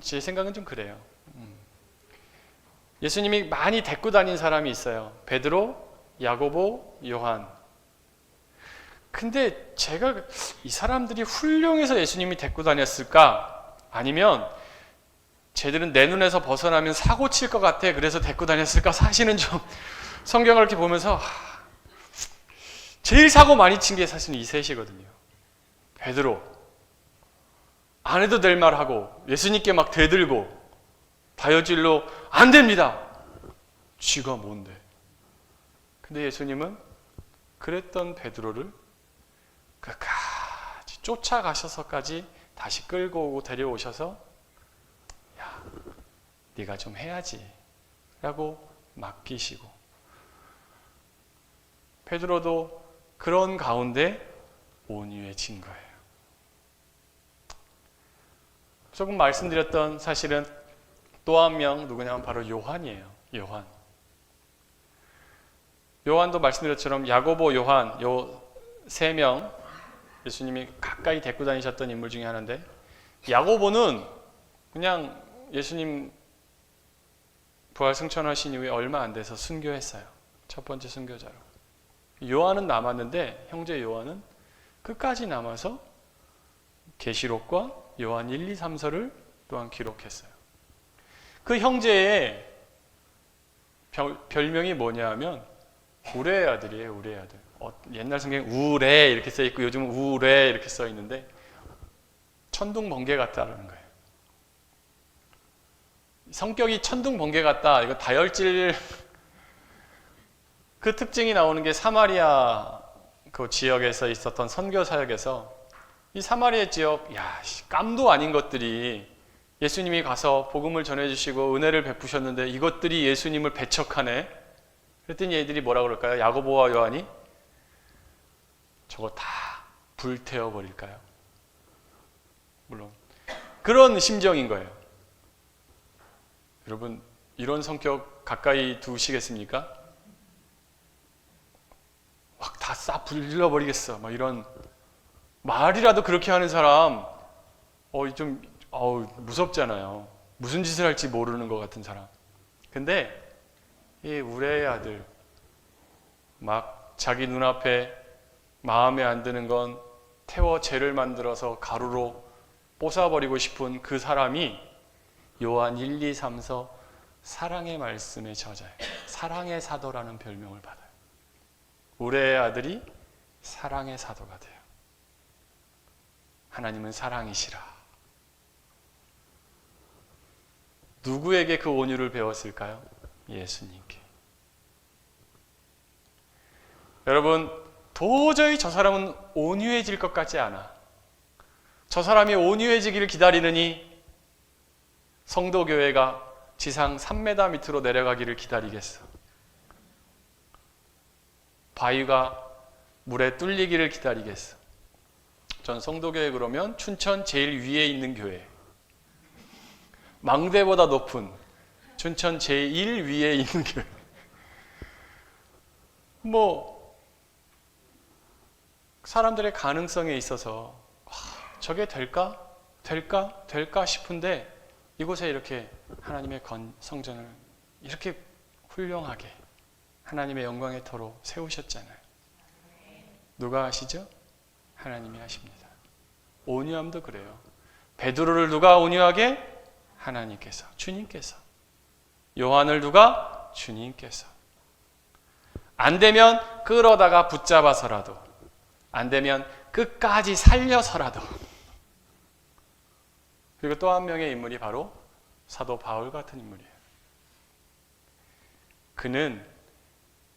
A: 제 생각은 좀 그래요. 예수님이 많이 데리고 다닌 사람이 있어요. 베드로, 야고보, 요한. 근데 제가 이 사람들이 훌륭해서 예수님이 데리고 다녔을까? 아니면 쟤들은 내 눈에서 벗어나면 사고 칠 것 같아. 그래서 데리고 다녔을까? 사실은 좀 성경을 이렇게 보면서 제일 사고 많이 친 게 사실은 이 셋이거든요. 베드로. 안 해도 될 말 하고 예수님께 막 대들고 다혈질로 안 됩니다. 쥐가 뭔데? 근데 예수님은 그랬던 베드로를 끝까지 쫓아가셔서까지 다시 끌고 오고 데려오셔서 야, 네가 좀 해야지 라고 맡기시고, 베드로도 그런 가운데 온유해진 거예요. 조금 말씀드렸던 사실은 또 한 명 누구냐면 바로 요한이에요. 요한도 말씀드렸처럼 야고보, 요한 요 세 명 예수님이 가까이 데리고 다니셨던 인물 중에 하나인데, 야고보는 그냥 예수님 부활 승천하신 이후에 얼마 안 돼서 순교했어요. 첫 번째 순교자로. 요한은 남았는데, 형제 요한은 끝까지 남아서 계시록과 요한 1, 2, 3서를 또한 기록했어요. 그 형제의 별명이 뭐냐 하면 우레의 아들이에요. 우레의 아들. 옛날 성경에 우레 이렇게 써 있고 요즘은 우레 이렇게 써 있는데, 천둥 번개 같다라는 거예요. 성격이 천둥 번개 같다. 이거 다혈질 그 특징이 나오는 게 사마리아 그 지역에서 있었던 선교 사역에서, 이 사마리아 지역, 깜도 아닌 것들이 예수님이 가서 복음을 전해주시고 은혜를 베푸셨는데 이것들이 예수님을 배척하네. 그랬더니 얘들이 뭐라 그럴까요? 야고보와 요한이 저거 다 불태워 버릴까요? 물론 그런 심정인 거예요. 여러분, 이런 성격 가까이 두시겠습니까? 막 다 싹 불질러버리겠어. 막 이런 말이라도 그렇게 하는 사람, 무섭잖아요. 무슨 짓을 할지 모르는 것 같은 사람. 근데 이 우레의 아들, 막 자기 눈앞에 마음에 안 드는 건 태워 죄를 만들어서 가루로 뽀사버리고 싶은 그 사람이 요한 1, 2, 3서 사랑의 말씀의 저자예요. 사랑의 사도라는 별명을 받아요. 우레의 아들이 사랑의 사도가 돼요. 하나님은 사랑이시라. 누구에게 그 온유를 배웠을까요? 예수님께. 여러분, 도저히 저 사람은 온유해질 것 같지 않아. 저 사람이 온유해지기를 기다리느니 성도교회가 지상 3m 밑으로 내려가기를 기다리겠어. 바위가 물에 뚫리기를 기다리겠어. 전 성도교회 그러면 춘천 제일 위에 있는 교회, 망대보다 높은 춘천 제일 위에 있는 교회. 사람들의 가능성에 있어서 저게 될까 싶은데, 이곳에 이렇게 하나님의 성전을 이렇게 훌륭하게 하나님의 영광의 터로 세우셨잖아요. 누가 하시죠? 하나님이 하십니다. 온유함도 그래요. 베드로를 누가 온유하게? 하나님께서, 주님께서. 요한을 누가? 주님께서. 안 되면 끌어다가 붙잡아서라도, 안 되면 끝까지 살려서라도. 그리고 또 한 명의 인물이 바로 사도 바울 같은 인물이에요. 그는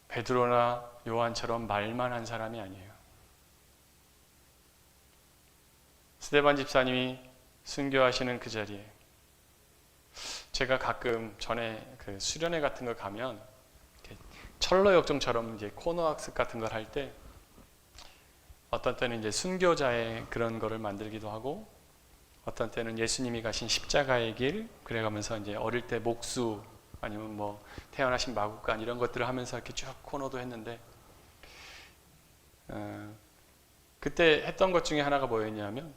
A: 베드로나 요한처럼 말만 한 사람이 아니에요. 스데반 집사님이 순교하시는 그 자리에 제가 가끔 전에 그 수련회 같은 거 가면 철로역정처럼 이제 코너 학습 같은 걸 할 때 어떤 때는 이제 순교자의 그런 거를 만들기도 하고, 어떤 때는 예수님이 가신 십자가의 길 그래가면서 이제 어릴 때 목수 아니면 태어나신 마국간 이런 것들을 하면서 이렇게 쭉 코너도 했는데, 그때 했던 것 중에 하나가 뭐였냐면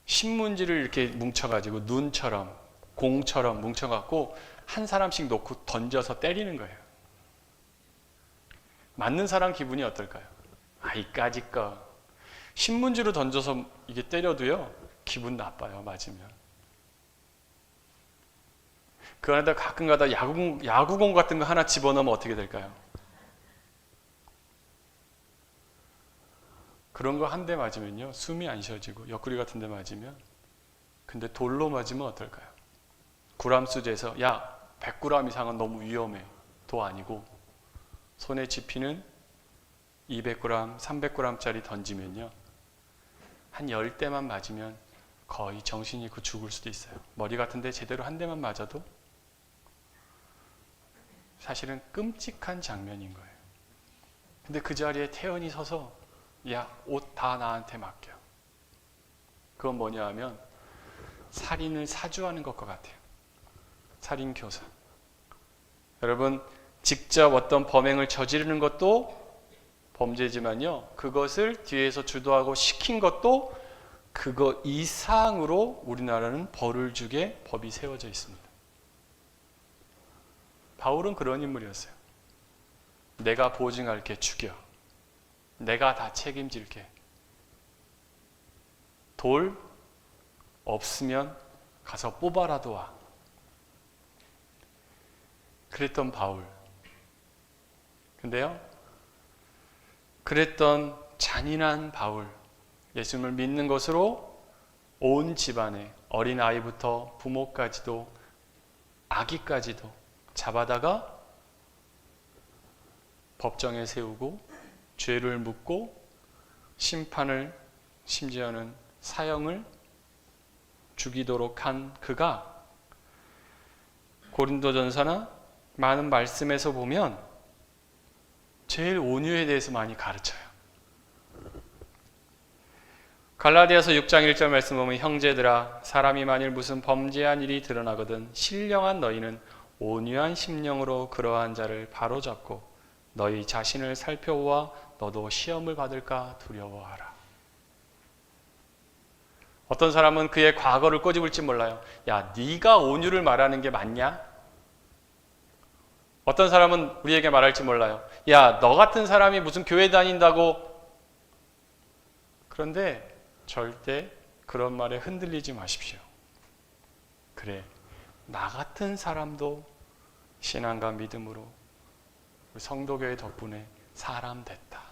A: 신문지를 이렇게 뭉쳐가지고 눈처럼 공처럼 뭉쳐갖고 한 사람씩 놓고 던져서 때리는 거예요. 맞는 사람 기분이 어떨까요? 이까짓 거. 신문지로 던져서 이게 때려도요 기분 나빠요. 맞으면. 그 안에다 가끔가다 야구공 같은 거 하나 집어넣으면 어떻게 될까요? 그런 거 한 대 맞으면요 숨이 안 쉬어지고, 옆구리 같은 데 맞으면. 근데 돌로 맞으면 어떨까요? 구람수제에서 100g 이상은 너무 위험해. 도 아니고 손에 집히는 200g, 300g짜리 던지면요 한 10대만 맞으면 거의 정신이 잃고 죽을 수도 있어요. 머리 같은 데 제대로 한 대만 맞아도 사실은 끔찍한 장면인 거예요. 근데 그 자리에 태연이 서서 야, 옷 다 나한테 맡겨. 그건 뭐냐 하면 살인을 사주하는 것과 같아요. 살인 교사. 여러분, 직접 어떤 범행을 저지르는 것도 범죄지만요, 그것을 뒤에서 주도하고 시킨 것도 그거 이상으로 우리나라는 벌을 주게 법이 세워져 있습니다. 바울은 그런 인물이었어요. 내가 보증할게, 죽여. 내가 다 책임질게. 돌 없으면 가서 뽑아라도 와. 그랬던 바울. 근데요, 그랬던 잔인한 바울, 예수님을 믿는 것으로 온 집안에 어린 아이부터 부모까지도 아기까지도 잡아다가 법정에 세우고 죄를 묻고 심판을, 심지어는 사형을 죽이도록 한 그가 고린도전서나 많은 말씀에서 보면 제일 온유에 대해서 많이 가르쳐요. 갈라디아서 6장 1절 말씀 보면 형제들아, 사람이 만일 무슨 범죄한 일이 드러나거든 신령한 너희는 온유한 심령으로 그러한 자를 바로잡고 너희 자신을 살펴보아 너도 시험을 받을까 두려워하라. 어떤 사람은 그의 과거를 꼬집을지 몰라요. 야, 네가 온유를 말하는 게 맞냐? 어떤 사람은 우리에게 말할지 몰라요. 야, 너 같은 사람이 무슨 교회 다닌다고. 그런데 절대 그런 말에 흔들리지 마십시오. 그래, 나 같은 사람도 신앙과 믿음으로 성도교회 덕분에 사람 됐다.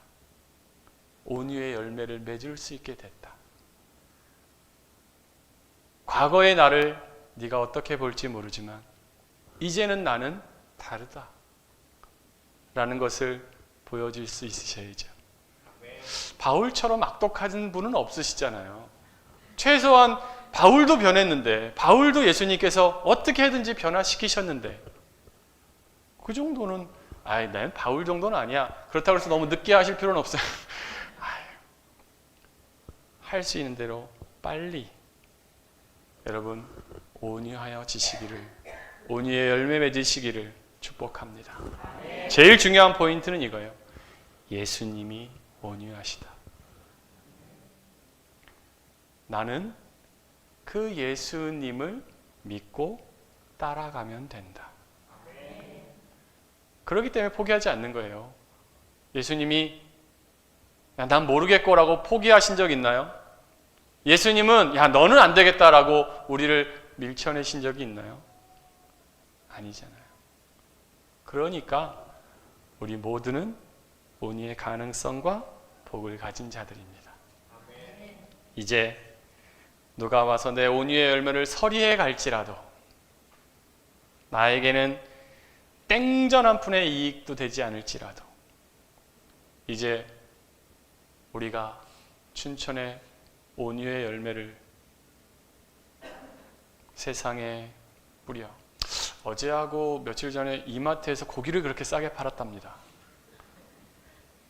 A: 온유의 열매를 맺을 수 있게 됐다. 과거의 나를 네가 어떻게 볼지 모르지만 이제는 나는 다르다 라는 것을 보여줄 수 있으셔야죠. 바울처럼 악독한 분은 없으시잖아요. 최소한 바울도 변했는데, 바울도 예수님께서 어떻게 해든지 변화시키셨는데, 그 정도는, 난 바울 정도는 아니야. 그렇다고 해서 너무 늦게 하실 필요는 없어요. 할 수 있는 대로 빨리 여러분 온유하여 지시기를, 온유의 열매 맺으시기를 축복합니다. 제일 중요한 포인트는 이거예요. 예수님이 온유하시다. 나는 그 예수님을 믿고 따라가면 된다. 그렇기 때문에 포기하지 않는 거예요. 예수님이 난 모르겠고라고 포기하신 적 있나요? 예수님은 야, 너는 안 되겠다라고 우리를 밀쳐내신 적이 있나요? 아니잖아요. 그러니까 우리 모두는 온유의 가능성과 복을 가진 자들입니다. 이제 누가 와서 내 온유의 열매를 서리해 갈지라도 나에게는 땡전 한 푼의 이익도 되지 않을지라도 이제 우리가 춘천의 온유의 열매를 세상에 뿌려. 어제하고 며칠 전에 이마트에서 고기를 그렇게 싸게 팔았답니다.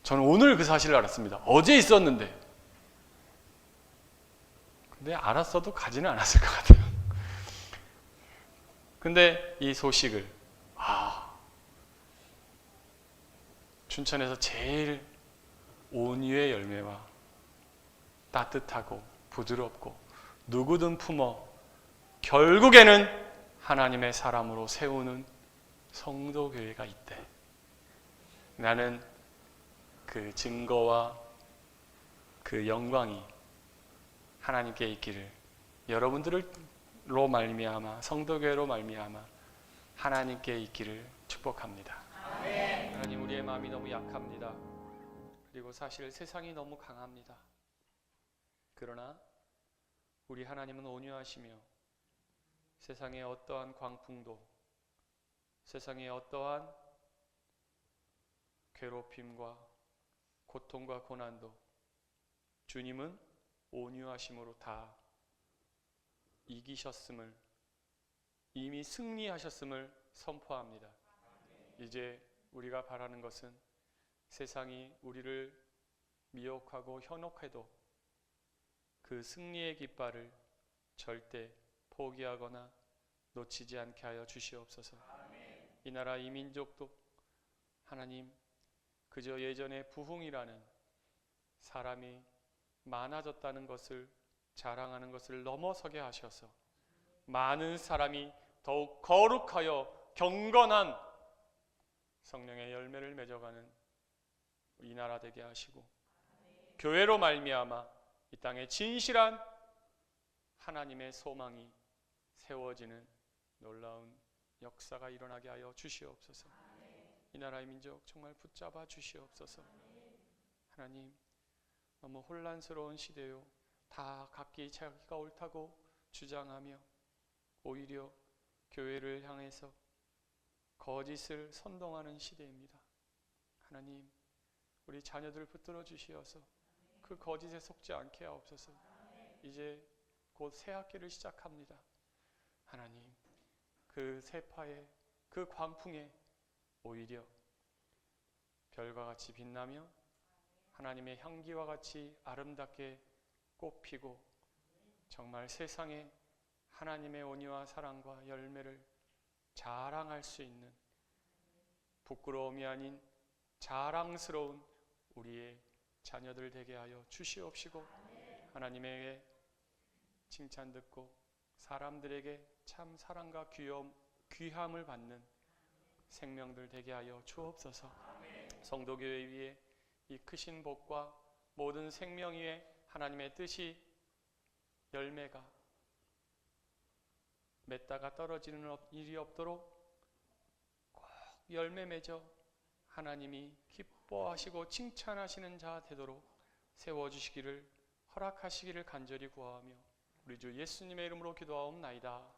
A: 저는 오늘 그 사실을 알았습니다. 어제 있었는데. 근데 알았어도 가지는 않았을 것 같아요. 근데 이 소식을 춘천에서 제일 온유의 열매와 따뜻하고 부드럽고 누구든 품어 결국에는 하나님의 사람으로 세우는 성도교회가 있대. 나는 그 증거와 그 영광이 하나님께 있기를, 여러분들로 말미암아 성도교회로 말미암아 하나님께 있기를 축복합니다. 아멘. 하나님, 우리의 마음이 너무 약합니다. 그리고 사실 세상이 너무 강합니다. 그러나 우리 하나님은 온유하시며 세상의 어떠한 광풍도, 세상의 어떠한 괴롭힘과 고통과 고난도 주님은 온유하심으로 다 이기셨음을, 이미 승리하셨음을 선포합니다. 이제 우리가 바라는 것은 세상이 우리를 미혹하고 현혹해도 그 승리의 깃발을 절대 포기하거나 놓치지 않게 하여 주시옵소서. 이 나라 이 민족도 하나님 그저 예전에 부흥이라는 사람이 많아졌다는 것을 자랑하는 것을 넘어서게 하셔서 많은 사람이 더욱 거룩하여 경건한 성령의 열매를 맺어가는 이 나라 되게 하시고 교회로 말미암아 이 땅에 진실한 하나님의 소망이 세워지는 놀라운 역사가 일어나게 하여 주시옵소서. 이 나라의 민족 정말 붙잡아 주시옵소서. 하나님 너무 혼란스러운 시대요 다 각기 자기가 옳다고 주장하며 오히려 교회를 향해서 거짓을 선동하는 시대입니다. 하나님 우리 자녀들 붙들어 주시어서 그 거짓에 속지 않게 하옵소서. 이제 곧 새 학기를 시작합니다. 하나님 그 세파에 그 광풍에 오히려 별과 같이 빛나며 하나님의 향기와 같이 아름답게 꽃피고 정말 세상에 하나님의 온유와 사랑과 열매를 자랑할 수 있는 부끄러움이 아닌 자랑스러운 우리의 자녀들 되게 하여 주시옵시고 하나님의 칭찬 듣고 사람들에게 참 사랑과 귀함을 받는 생명들 되게 하여 주옵소서. 성도교회 위에 이 크신 복과 모든 생명 위에 하나님의 뜻이 열매가 맺다가 떨어지는 일이 없도록 꼭 열매 맺어 하나님이 기뻐하시고 칭찬하시는 자 되도록 세워주시기를 허락하시기를 간절히 구하며 우리 주 예수님의 이름으로 기도하옵나이다.